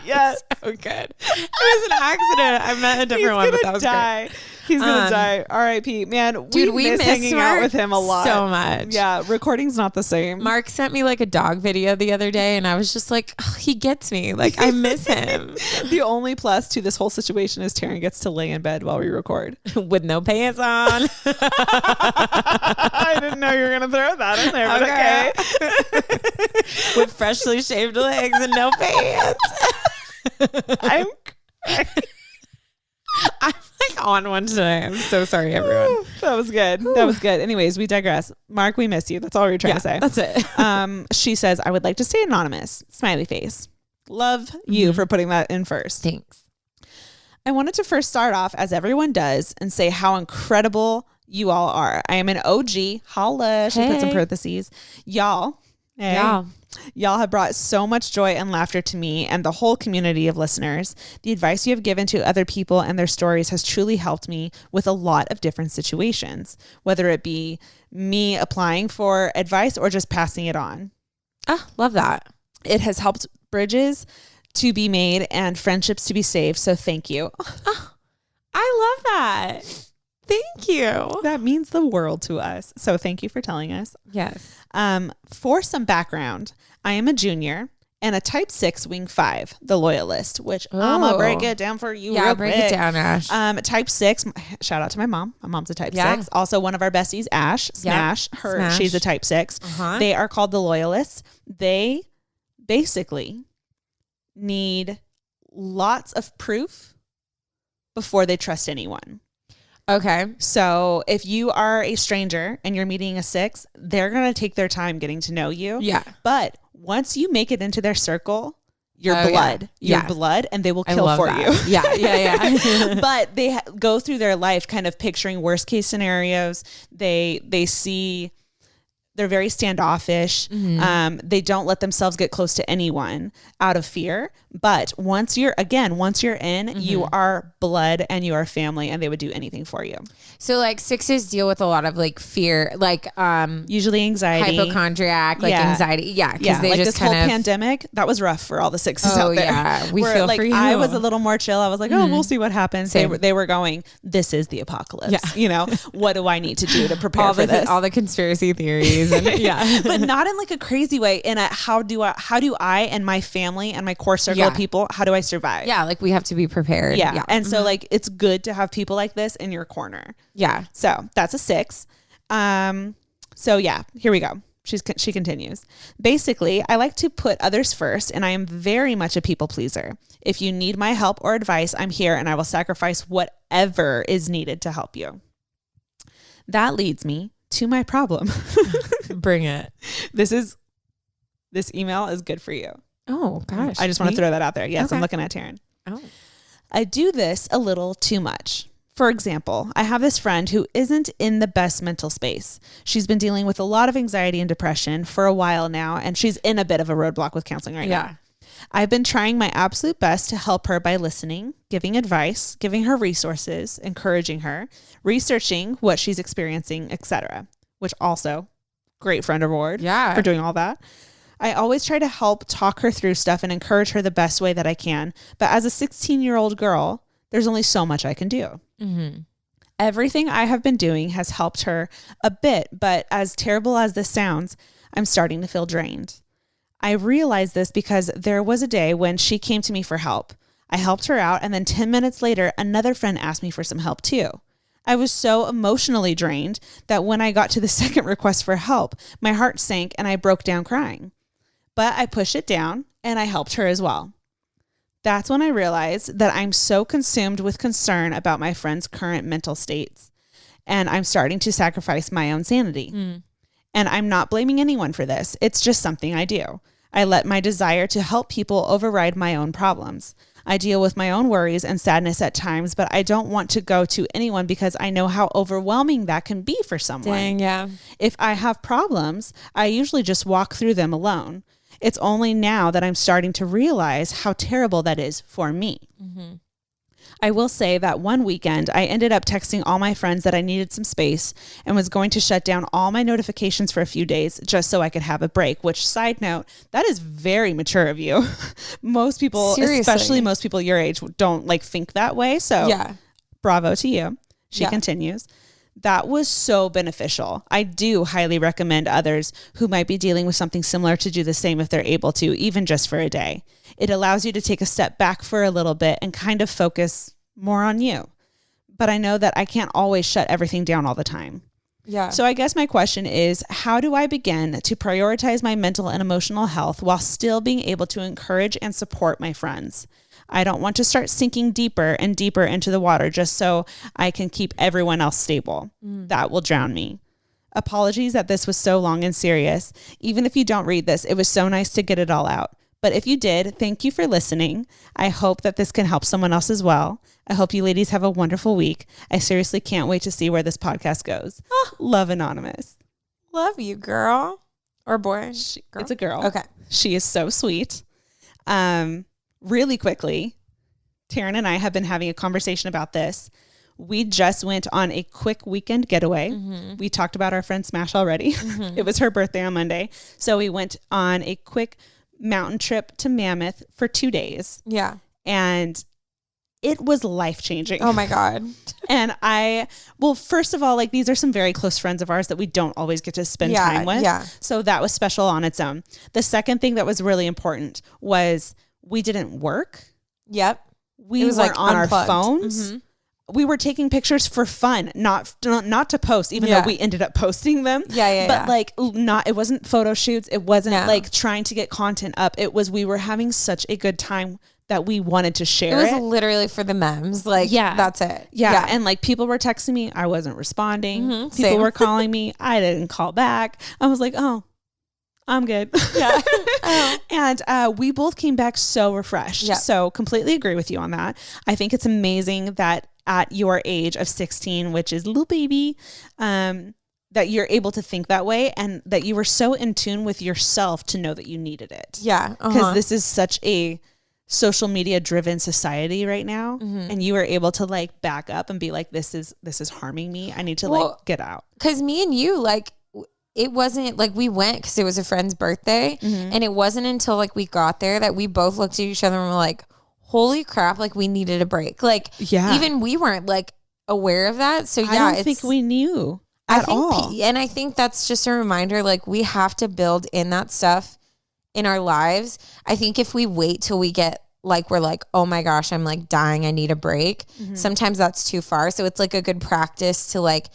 Yes. So good. It was an accident. I meant a different one, but that was die. great. He's gonna die. R.I.P. Man, Dude, we miss miss hanging Mark out with him a lot. so much. Yeah, recording's not the same. Mark sent me like a dog video the other day, and I was just like, oh, he gets me. Like, I miss him. The only plus to this whole situation is Taryn gets to lay in bed while we record. With no pants on. I didn't know you were gonna throw that in there, but okay. With freshly shaved legs and no pants. I'm I'm like on one today. I'm so sorry, everyone. That was good. That was good. Anyways, we digress. Mark, we miss you. That's all we were trying to say. That's it. She says, I would like to stay anonymous. Smiley face. Love you for putting that in first. Thanks. I wanted to first start off, as everyone does, and say how incredible you all are. I am an OG. Holla. She puts in parentheses. Y'all. Hey, y'all have brought so much joy and laughter to me and the whole community of listeners. The advice you have given to other people and their stories has truly helped me with a lot of different situations, whether it be me applying for advice or just passing it on. Love that. It has helped bridges to be made and friendships to be saved. So thank you. I love that. Thank you. That means the world to us. So thank you for telling us. Yes. For some background, I am a junior and a type 6 wing 5, the loyalist, which I'm going to break it down for you real break quick. it down, Ash. Type 6, shout out to my mom. My mom's a type 6. Also one of our besties, Ash, Smash. She's a type 6. They are called the loyalists. They basically need lots of proof before they trust anyone. Okay. So if you are a stranger and you're meeting a 6, they're going to take their time getting to know you. Yeah. But once you make it into their circle, your blood, and they will kill for you. Yeah. But they go through their life kind of picturing worst case scenarios. They see... They're very standoffish. They don't let themselves get close to anyone out of fear. But once you're in, you are blood and you are family, and they would do anything for you. So like 6s deal with a lot of like fear, like usually anxiety, hypochondriac, like anxiety. Yeah, because they like just this whole pandemic that was rough for all the 6s out there. Yeah, we feel for you. I was a little more chill. I was like, oh, we'll see what happens. They were going, this is the apocalypse. Yeah. You know, what do I need to do to prepare for this? All the conspiracy theories. And but not in like a crazy way. In a how do I and my family and my core circle of people, how do I survive? Yeah, like we have to be prepared. Yeah. And so like it's good to have people like this in your corner. Yeah. So that's a 6. So yeah, here we go. She continues. Basically, I like to put others first, and I am very much a people pleaser. If you need my help or advice, I'm here, and I will sacrifice whatever is needed to help you. That leads me to my problem. Bring it. This email is good for you. Oh gosh. I just want to throw that out there. Yes, okay. I'm looking at Taryn. Oh. I do this a little too much. For example, I have this friend who isn't in the best mental space. She's been dealing with a lot of anxiety and depression for a while now, and she's in a bit of a roadblock with counseling right now. I've been trying my absolute best to help her by listening, giving advice, giving her resources, encouraging her, researching what she's experiencing, etc. Which also, great friend award for doing all that. I always try to help talk her through stuff and encourage her the best way that I can. But as a 16-year-old girl, there's only so much I can do. Everything I have been doing has helped her a bit, but as terrible as this sounds, I'm starting to feel drained. I realized this because there was a day when she came to me for help. I helped her out, and then 10 minutes later, another friend asked me for some help too. I was so emotionally drained that when I got to the second request for help, my heart sank and I broke down crying. But I pushed it down and I helped her as well. That's when I realized that I'm so consumed with concern about my friend's current mental states, and I'm starting to sacrifice my own sanity. And I'm not blaming anyone for this. It's just something I do. I let my desire to help people override my own problems. I deal with my own worries and sadness at times, but I don't want to go to anyone because I know how overwhelming that can be for someone. Dang, yeah. If I have problems, I usually just walk through them alone. It's only now that I'm starting to realize how terrible that is for me. I will say that one weekend, I ended up texting all my friends that I needed some space and was going to shut down all my notifications for a few days just so I could have a break, which, side note, that is very mature of you. Most people, especially most people your age, don't like think that way. So bravo to you. She continues. That was so beneficial. I do highly recommend others who might be dealing with something similar to do the same if they're able to, even just for a day. It allows you to take a step back for a little bit and kind of focus more on you. But I know that I can't always shut everything down all the time. Yeah. So I guess my question is, how do I begin to prioritize my mental and emotional health while still being able to encourage and support my friends? I don't want to start sinking deeper and deeper into the water just so I can keep everyone else stable. That will drown me. Apologies that this was so long and serious. Even if you don't read this, it was so nice to get it all out. But if you did, thank you for listening. I hope that this can help someone else as well. I hope you ladies have a wonderful week. I seriously can't wait to see where this podcast goes. Love, Anonymous. Love you, girl. Or boy? Girl? It's a girl. Okay. She is so sweet. Really quickly, Taryn and I have been having a conversation about this. We just went on a quick weekend getaway. We talked about our friend Smash already. It was her birthday on Monday. So we went on a quick mountain trip to Mammoth for 2 days. Yeah. And it was life-changing. Oh my God. And first of all, like, these are some very close friends of ours that we don't always get to spend time with. Yeah. So that was special on its own. The second thing that was really important was we didn't work. Yep. We weren't like on unplugged. Our phones. We were taking pictures for fun, not to post, even though we ended up posting them. But like, it wasn't photo shoots. It wasn't like trying to get content up. It was, we were having such a good time that we wanted to share it. It was literally for the memes. Like, that's it. Yeah. And like, people were texting me. I wasn't responding. People were calling me. I didn't call back. I was like, oh, I'm good. Yeah. And we both came back so refreshed. Yep. So completely agree with you on that. I think it's amazing that at your age of 16, which is little baby, that you're able to think that way and that you were so in tune with yourself to know that you needed it. Yeah. Because this is such a social media driven society right now. And you were able to like back up and be like, this is harming me. I need to like get out. Cause me and you, like, it wasn't like we went because it was a friend's birthday. And it wasn't until like we got there that we both looked at each other and were like, holy crap, like we needed a break. Like, even we weren't like aware of that. So I don't think we knew at all. And I think that's just a reminder, like, we have to build in that stuff in our lives. I think if we wait till we get like, we're like, oh my gosh, I'm like dying, I need a break. Sometimes that's too far. So it's like a good practice to like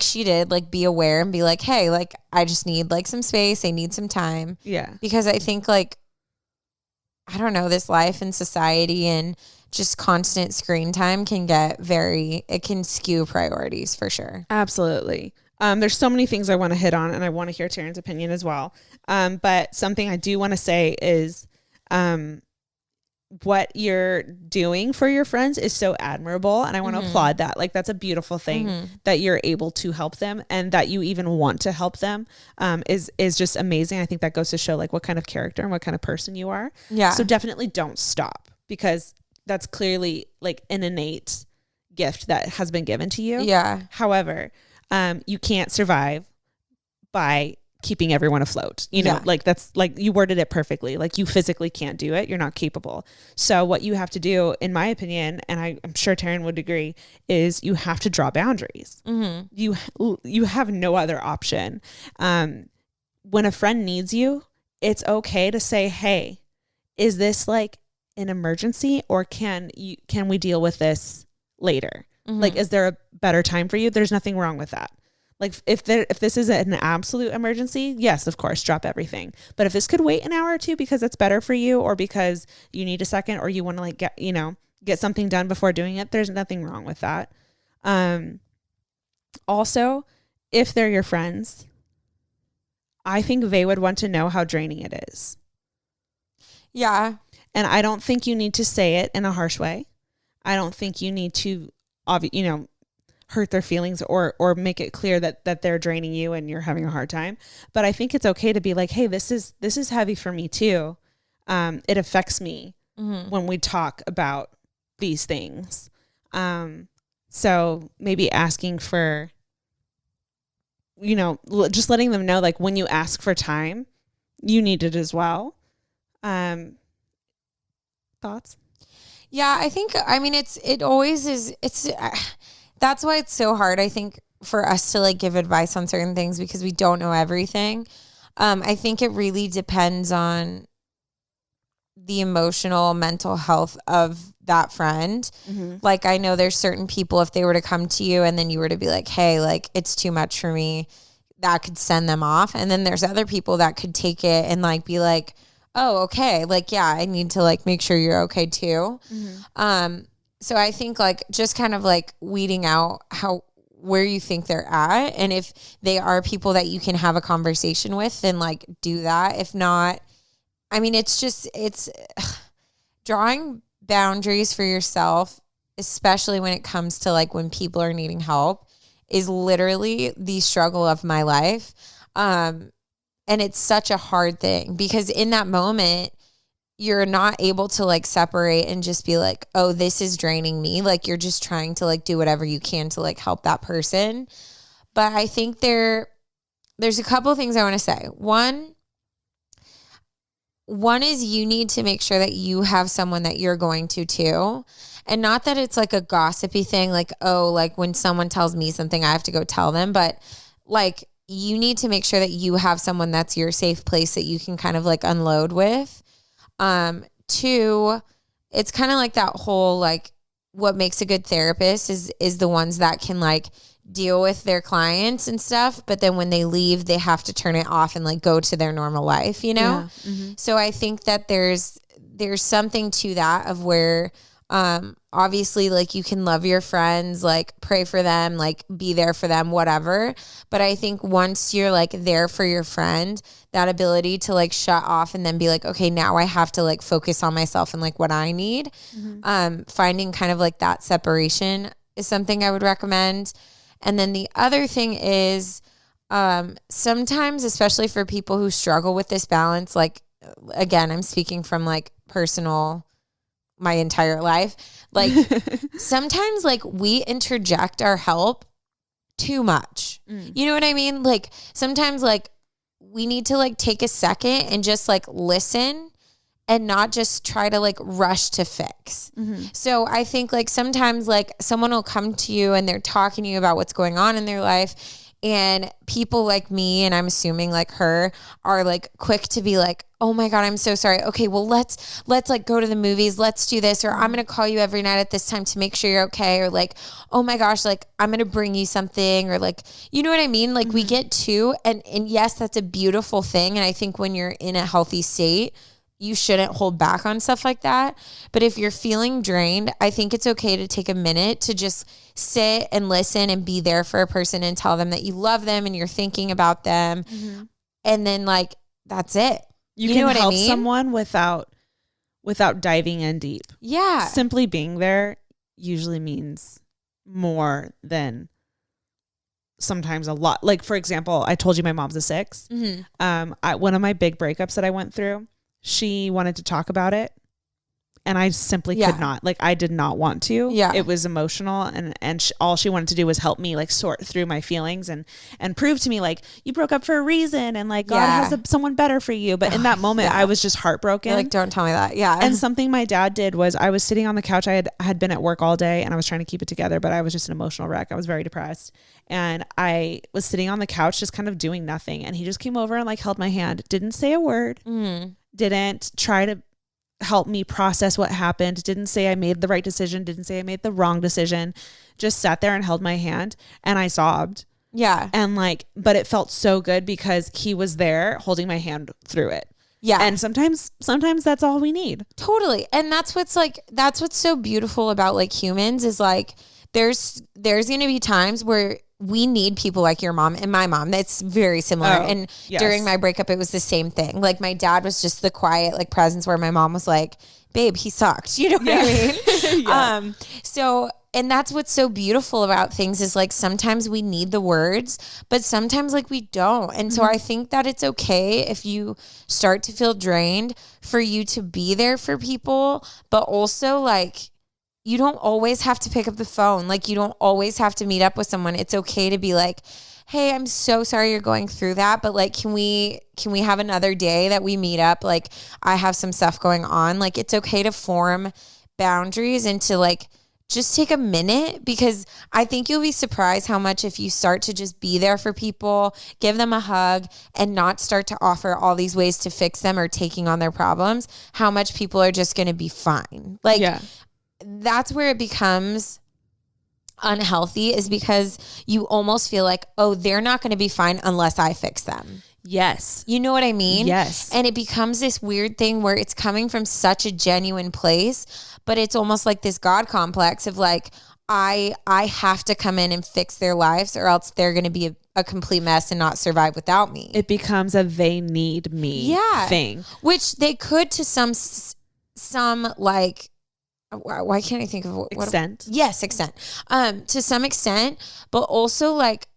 she did, like, be aware and be like, hey, like, I just need like some space. I need some time. Yeah. Because I think like, I don't know, this life and society and just constant screen time can it can skew priorities for sure. Absolutely. There's so many things I want to hit on and I want to hear Taryn's opinion as well. But something I do want to say is, what you're doing for your friends is so admirable. And I want to applaud that. Like, that's a beautiful thing that you're able to help them and that you even want to help them, is just amazing. I think that goes to show like what kind of character and what kind of person you are. Yeah. So definitely don't stop, because that's clearly like an innate gift that has been given to you. Yeah. However, you can't survive by keeping everyone afloat, like that's like, you worded it perfectly. Like, you physically can't do it. You're not capable. So what you have to do, in my opinion, and I'm sure Taryn would agree, is you have to draw boundaries. You have no other option. When a friend needs you, it's okay to say, hey, is this like an emergency, or can we deal with this later? Like, is there a better time for you? There's nothing wrong with that. Like, if this is an absolute emergency, yes, of course, drop everything. But if this could wait an hour or two because it's better for you, or because you need a second, or you want to like get something done before doing it, there's nothing wrong with that. Also, if they're your friends, I think they would want to know how draining it is. Yeah. And I don't think you need to say it in a harsh way. I don't think you need to, hurt their feelings or make it clear that they're draining you and you're having a hard time. But I think it's okay to be like, hey, this is heavy for me too. It affects me when we talk about these things. So maybe asking for, just letting them know, like, when you ask for time, you need it as well. Thoughts? Yeah, I think, it always is. That's why it's so hard, I think, for us to like give advice on certain things, because we don't know everything. I think it really depends on the emotional, mental health of that friend. Like, I know there's certain people, if they were to come to you and then you were to be like, hey, like, it's too much for me, that could send them off. And then there's other people that could take it and like be like, oh, okay. Like, yeah, I need to like make sure you're okay too. So I think like just kind of like weeding out where you think they're at. And if they are people that you can have a conversation with, then like do that. If not, I mean, it's drawing boundaries for yourself, especially when it comes to like when people are needing help, is literally the struggle of my life. And it's such a hard thing because in that moment, you're not able to like separate and just be like, oh, this is draining me. Like you're just trying to like do whatever you can to like help that person. But I think there's a couple of things I want to say. One is you need to make sure that you have someone that you're going to too. And not that it's like a gossipy thing, like, oh, like when someone tells me something, I have to go tell them. But like you need to make sure that you have someone that's your safe place that you can kind of like unload with. Two, it's kind of like that whole, like what makes a good therapist is the ones that can like deal with their clients and stuff. But then when they leave, they have to turn it off and like go to their normal life, you know? Yeah. Mm-hmm. So I think that there's something to that of where, obviously like you can love your friends, like pray for them, like be there for them, whatever. But I think once you're like there for your friend, that ability to like shut off and then be like, okay, now I have to like focus on myself and like what I need. Finding kind of like that separation is something I would recommend. And then the other thing is, sometimes, especially for people who struggle with this balance, like, again, I'm speaking from like personal, my entire life. Like sometimes like we interject our help too much. You know what I mean? Like sometimes like we need to like take a second and just like listen and not just try to like rush to fix. So I think like sometimes like someone will come to you and they're talking to you about what's going on in their life. And people like me, and I'm assuming like her, are like quick to be like, oh my God, I'm so sorry. Okay, well, let's like go to the movies. Let's do this. Or I'm going to call you every night at this time to make sure you're okay. Or like, oh my gosh, like I'm going to bring you something. Or like, you know what I mean? Like we get to, and yes, that's a beautiful thing. And I think when you're in a healthy state, you shouldn't hold back on stuff like that. But if you're feeling drained, I think it's okay to take a minute to just sit and listen and be there for a person and tell them that you love them and you're thinking about them. And then like, that's it. You can help someone without diving in deep. Yeah. Simply being there usually means more than sometimes a lot. Like, for example, I told you my mom's a 6. One of my big breakups that I went through, she wanted to talk about it and I simply could not. Like I did not want to. Yeah. It was emotional and all she wanted to do was help me like sort through my feelings and prove to me like you broke up for a reason and like God has someone better for you. But in that moment I was just heartbroken. You're like, don't tell me that. Yeah. And something my dad did was I was sitting on the couch. I had been at work all day and I was trying to keep it together, but I was just an emotional wreck. I was very depressed. And I was sitting on the couch just kind of doing nothing. And he just came over and like held my hand. Didn't say a word. Didn't try to help me process what happened. Didn't say I made the right decision. Didn't say I made the wrong decision. Just sat there and held my hand and I sobbed. Yeah. And like, but it felt so good because he was there holding my hand through it. Yeah. And sometimes that's all we need. Totally. And that's what's so beautiful about like humans is like, there's going to be times where we need people like your mom and my mom. That's very similar. And during my breakup, it was the same thing. Like my dad was just the quiet like presence where my mom was like, babe, he sucked. You know what I mean? So, and that's what's so beautiful about things is like, sometimes we need the words, but sometimes like we don't. And so I think that it's okay if you start to feel drained for you to be there for people, but also like, you don't always have to pick up the phone. Like you don't always have to meet up with someone. It's okay to be like, hey, I'm so sorry you're going through that, but like, can we have another day that we meet up? Like I have some stuff going on. Like it's okay to form boundaries and to like, just take a minute, because I think you'll be surprised how much if you start to just be there for people, give them a hug and not start to offer all these ways to fix them or taking on their problems, how much people are just going to be fine. Like, that's where it becomes unhealthy, is because you almost feel like, oh, they're not going to be fine unless I fix them. Yes. You know what I mean? Yes. And it becomes this weird thing where it's coming from such a genuine place, but it's almost like this God complex of like, I have to come in and fix their lives or else they're going to be a complete mess and not survive without me. It becomes a they need me thing. Which they could to some like, why can't I think of what extent? Yes, extent. To some extent, but also like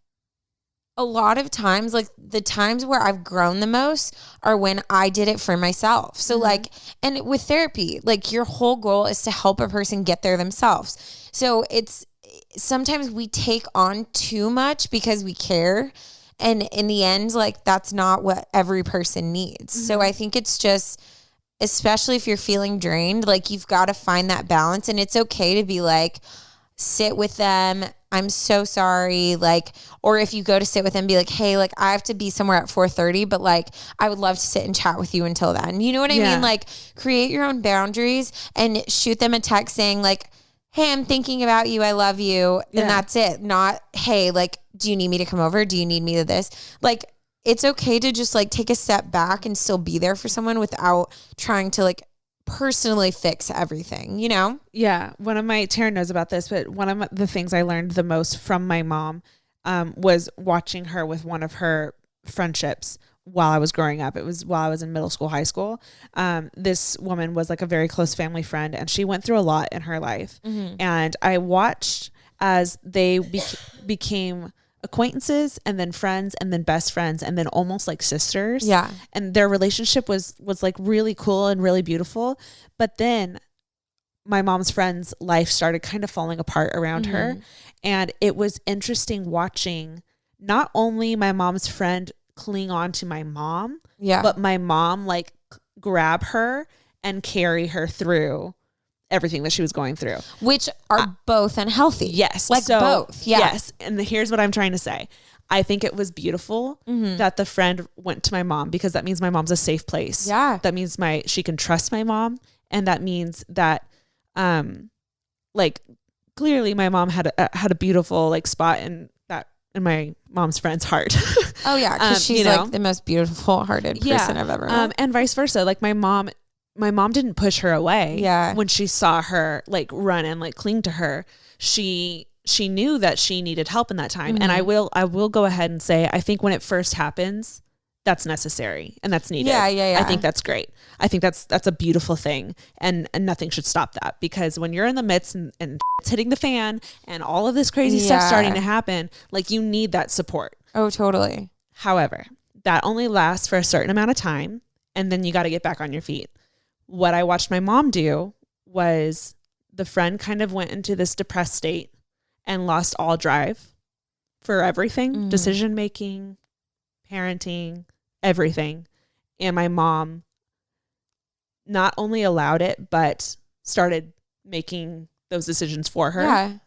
a lot of times, like the times where I've grown the most are when I did it for myself. So like, and with therapy, like your whole goal is to help a person get there themselves. So it's sometimes we take on too much because we care. And in the end, like that's not what every person needs. So I think it's just, especially if you're feeling drained, like you've got to find that balance, and it's okay to be like, sit with them. I'm so sorry. Like, or if you go to sit with them, be like, hey, like I have to be somewhere at 4:30, but like, I would love to sit and chat with you until then. You know what I mean? Like create your own boundaries and shoot them a text saying like, hey, I'm thinking about you. I love you. And that's it. Not, hey, like, do you need me to come over? Do you need me to this? Like, it's okay to just like take a step back and still be there for someone without trying to like personally fix everything, you know? Yeah. One of my, Taryn knows about this, but one of the things I learned the most from my mom was watching her with one of her friendships while I was growing up. It was while I was in middle school, high school. This woman was like a very close family friend, and she went through a lot in her life. And I watched as they became acquaintances and then friends and then best friends and then almost like sisters. Yeah. And their relationship was like really cool and really beautiful. But then my mom's friend's life started kind of falling apart around her. And it was interesting watching not only my mom's friend cling on to my mom, but my mom like grab her and carry her through everything that she was going through, which are both unhealthy. Yes. Like so, both. Yeah. Yes. And here's what I'm trying to say. I think it was beautiful that the friend went to my mom, because that means my mom's a safe place. Yeah. That means she can trust my mom. And that means that, like clearly my mom had a beautiful like spot in my mom's friend's heart. Oh yeah. Cause she's like the most beautiful hearted person I've ever met. And vice versa. Like my mom didn't push her away. When she saw her like run and like cling to her, she knew that she needed help in that time. And I will go ahead and say, I think when it first happens, that's necessary and that's needed. Yeah. I think that's great. I think that's a beautiful thing, and nothing should stop that, because when you're in the midst and it's hitting the fan and all of this crazy stuff starting to happen, like you need that support. Oh, totally. However, that only lasts for a certain amount of time, and then you got to get back on your feet. What I watched my mom do was the friend kind of went into this depressed state and lost all drive for everything, decision making, parenting, everything. And my mom not only allowed it, but started making those decisions for her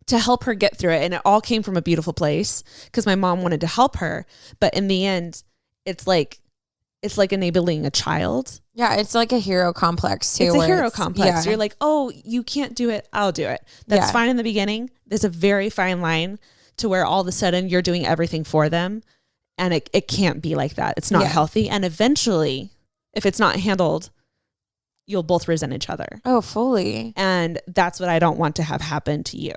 to help her get through it. And it all came from a beautiful place, because my mom wanted to help her. But in the end, it's like enabling a child. Yeah, it's like a hero complex too. It's a hero complex. You're like, oh, you can't do it, I'll do it. That's fine in the beginning. There's a very fine line to where all of a sudden you're doing everything for them. And it can't be like that. It's not healthy. And eventually, if it's not handled, you'll both resent each other. Oh, fully. And that's what I don't want to have happen to you.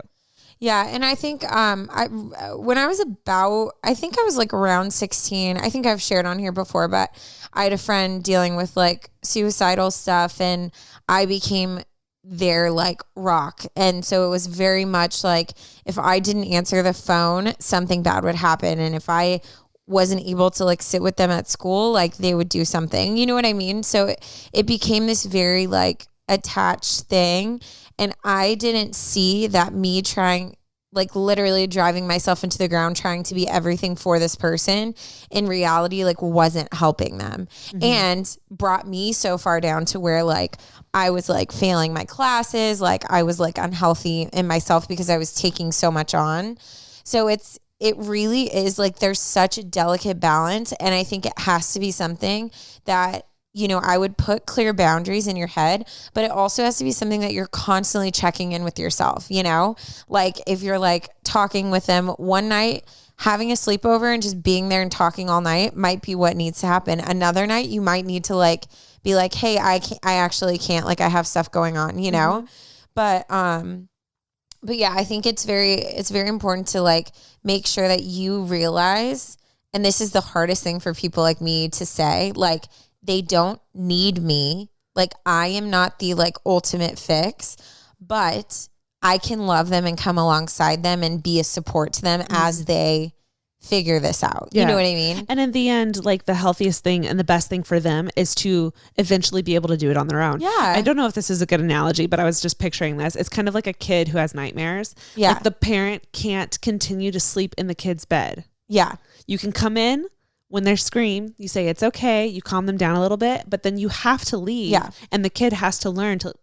Yeah. And I think when I was like around 16, I think I've shared on here before, but I had a friend dealing with like suicidal stuff, and I became their like rock. And so it was very much like, if I didn't answer the phone, something bad would happen. And if I wasn't able to like sit with them at school, like they would do something, you know what I mean? So it became this very like attached thing. And I didn't see that me trying, like literally driving myself into the ground, trying to be everything for this person, in reality, like wasn't helping them, and brought me so far down to where like I was like failing my classes. Like I was like unhealthy in myself because I was taking so much on. So it really is like, there's such a delicate balance. And I think it has to be something that, you know, I would put clear boundaries in your head, but it also has to be something that you're constantly checking in with yourself, you know, like if you're like talking with them one night, having a sleepover and just being there and talking all night might be what needs to happen. Another night you might need to like be like, hey, I actually can't, like I have stuff going on, you know? But yeah, I think it's very important to like make sure that you realize, and this is the hardest thing for people like me to say, like they don't need me. Like I am not the like ultimate fix, but I can love them and come alongside them and be a support to them as they figure this out. You know what I mean? And in the end, like the healthiest thing and the best thing for them is to eventually be able to do it on their own. Yeah. I don't know if this is a good analogy, but I was just picturing this. It's kind of like a kid who has nightmares. Yeah. Like the parent can't continue to sleep in the kid's bed. Yeah. You can come in when they scream, you say it's okay, you calm them down a little bit, but then you have to leave. Yeah. And the kid has to learn to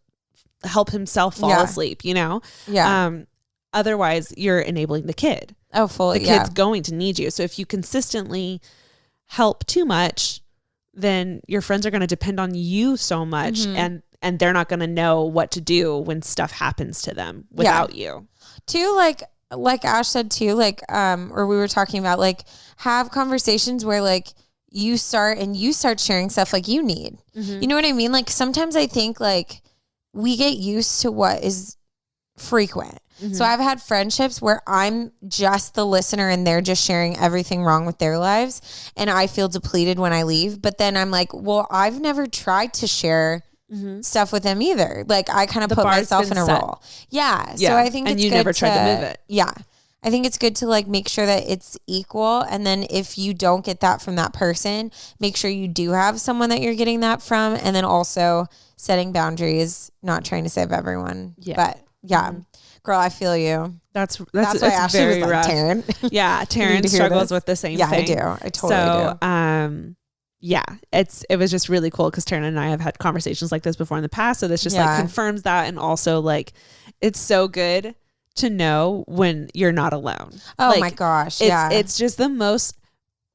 help himself fall asleep, you know? Yeah. Otherwise you're enabling the kid. Oh, fully. The kid's going to need you. So if you consistently help too much, then your friends are going to depend on you so much, and they're not going to know what to do when stuff happens to them without you. Too, like Ash said too, like or we were talking about, like have conversations where like you start sharing stuff like you need. You know what I mean? Like sometimes I think like we get used to what is frequent. So I've had friendships where I'm just the listener and they're just sharing everything wrong with their lives, and I feel depleted when I leave. But then I'm like, well, I've never tried to share stuff with them either. Like I kind of put myself in a role. Yeah. So I think it's you good never tried to move it. Yeah. I think it's good to like make sure that it's equal. And then if you don't get that from that person, make sure you do have someone that you're getting that from. And then also setting boundaries, not trying to save everyone. Yeah. But yeah, girl, I feel you. That's why Ashley very was like, rough. Taryn. Yeah. Taryn struggles with the same thing. I do. I totally do. Yeah, it was just really cool because Taryn and I have had conversations like this before in the past. So this just like confirms that. And also like, it's so good to know when you're not alone. Oh like, my gosh. It's just the most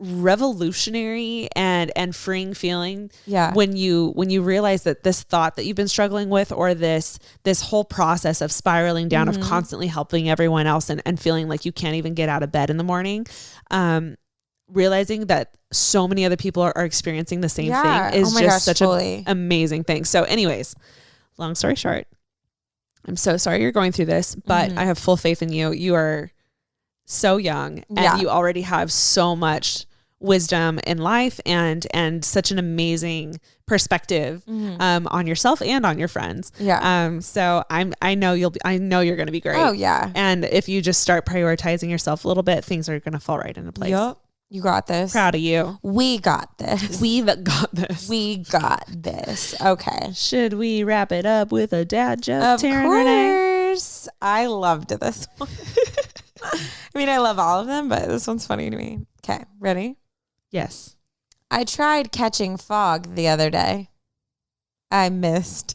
revolutionary and freeing feeling. Yeah. When you realize that this thought that you've been struggling with, or this whole process of spiraling down of constantly helping everyone else and feeling like you can't even get out of bed in the morning, realizing that so many other people are experiencing the same thing is such an amazing thing. So anyways, long story short, I'm so sorry you're going through this, but I have full faith in you. You are so young and you already have so much wisdom in life and such an amazing perspective on yourself and on your friends. Yeah. So I know you're going to be great. Oh yeah. And if you just start prioritizing yourself a little bit, things are going to fall right into place. Yep. You got this. Proud of you. We got this. We've got this. We got this. Okay. Should we wrap it up with a dad joke? Of Taryn course. I loved this one. I mean, I love all of them, but this one's funny to me. Okay. Ready? Yes. I tried catching fog the other day. I missed.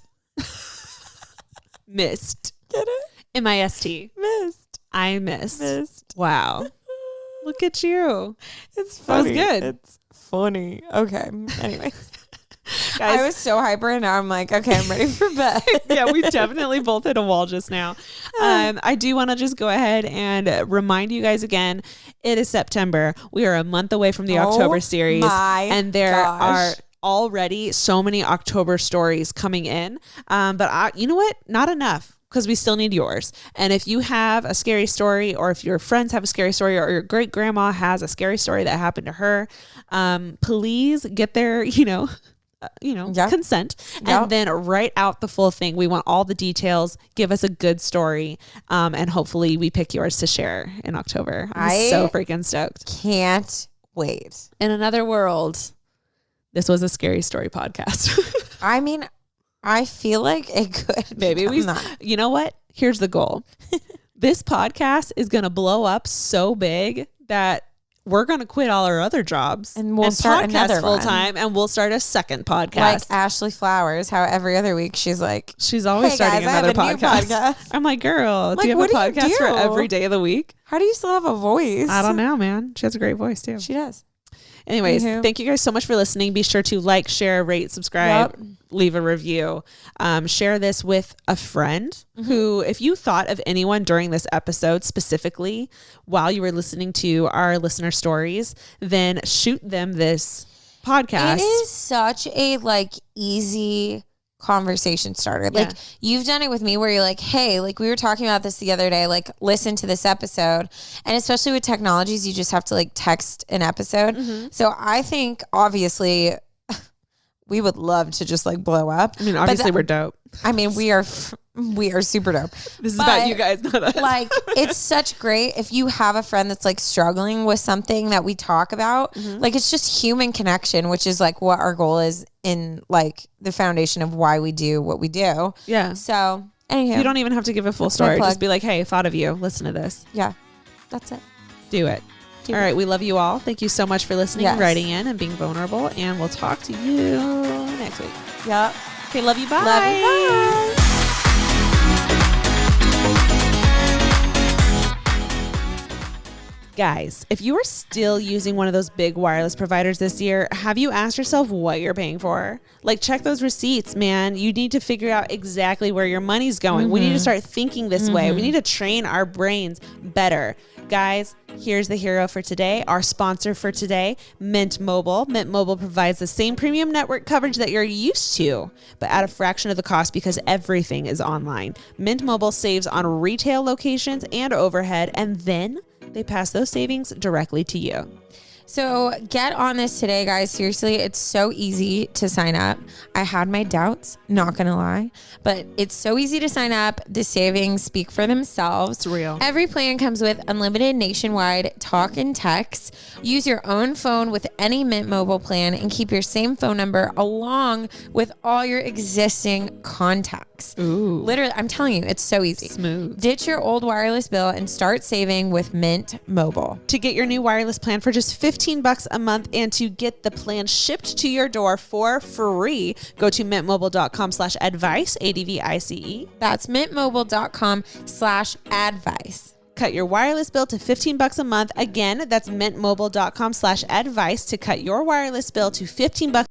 Missed. Get it? M-I-S-T. Missed. I missed. Wow. Look at you. It's funny. That was good. It's funny. Okay. Anyways. Guys, I was so hyper and now I'm like, okay, I'm ready for bed. Yeah, we definitely both hit a wall just now. I do want to just go ahead and remind you guys again, it is September. We are a month away from the October series. And there are already so many October stories coming in. But you know what? Not enough. Because we still need yours. And if you have a scary story, or if your friends have a scary story, or your great grandma has a scary story that happened to her, please get their, consent, and then write out the full thing. We want all the details. Give us a good story. And hopefully we pick yours to share in October. I'm so freaking stoked. Can't wait. In another world, this was a scary story podcast. I mean, I feel like it could. Maybe you know what? Here's the goal. This podcast is going to blow up so big that we're going to quit all our other jobs and we'll start another full time, and we'll start a second podcast. Like Ashley Flowers, how every other week she's always starting another podcast. I'm like, girl, do you have a podcast for every day of the week? How do you still have a voice? I don't know, man. She has a great voice too. She does. Anyways, thank you guys so much for listening. Be sure to like, share, rate, subscribe, leave a review. Share this with a friend who, if you thought of anyone during this episode specifically while you were listening to our listener stories, then shoot them this podcast. It is such a like easy conversation starter. Like you've done it with me where you're like, hey, like we were talking about this the other day, like listen to this episode. And especially with technologies, you just have to like text an episode. So I think obviously we would love to just like blow up. I mean, obviously we're dope. I mean, we are super dope. This is about you guys, not us. Like, it's such great if you have a friend that's like struggling with something that we talk about. Like, it's just human connection, which is like what our goal is in like the foundation of why we do what we do. Yeah. So, anywho, you don't even have to give a full story. Just be like, hey, thought of you. Listen to this. Yeah. That's it. Do it. All right. We love you all. Thank you so much for listening, writing in, and being vulnerable. And we'll talk to you next week. Yep. Okay. Love you. Bye. Love you. Bye. Guys, if you are still using one of those big wireless providers this year, have you asked yourself what you're paying for? Like, check those receipts, man. You need to figure out exactly where your money's going. We need to start thinking this way. We need to train our brains better. Guys, here's the hero for today, our sponsor for today, Mint Mobile. Mint Mobile provides the same premium network coverage that you're used to, but at a fraction of the cost because everything is online. Mint Mobile saves on retail locations and overhead, and then they pass those savings directly to you. So get on this today, guys. Seriously, it's so easy to sign up. I had my doubts, not gonna lie, but it's so easy to sign up. The savings speak for themselves. It's real. Every plan comes with unlimited nationwide talk and text. Use your own phone with any Mint Mobile plan and keep your same phone number along with all your existing contacts. Ooh. Literally, I'm telling you, it's so easy. Smooth. Ditch your old wireless bill and start saving with Mint Mobile. To get your new wireless plan for just $15 a month and to get the plan shipped to your door for free, go to mintmobile.com/advice, ADVICE. That's mintmobile.com/advice. Cut your wireless bill to $15 a month. Again, that's mintmobile.com/advice to cut your wireless bill to $15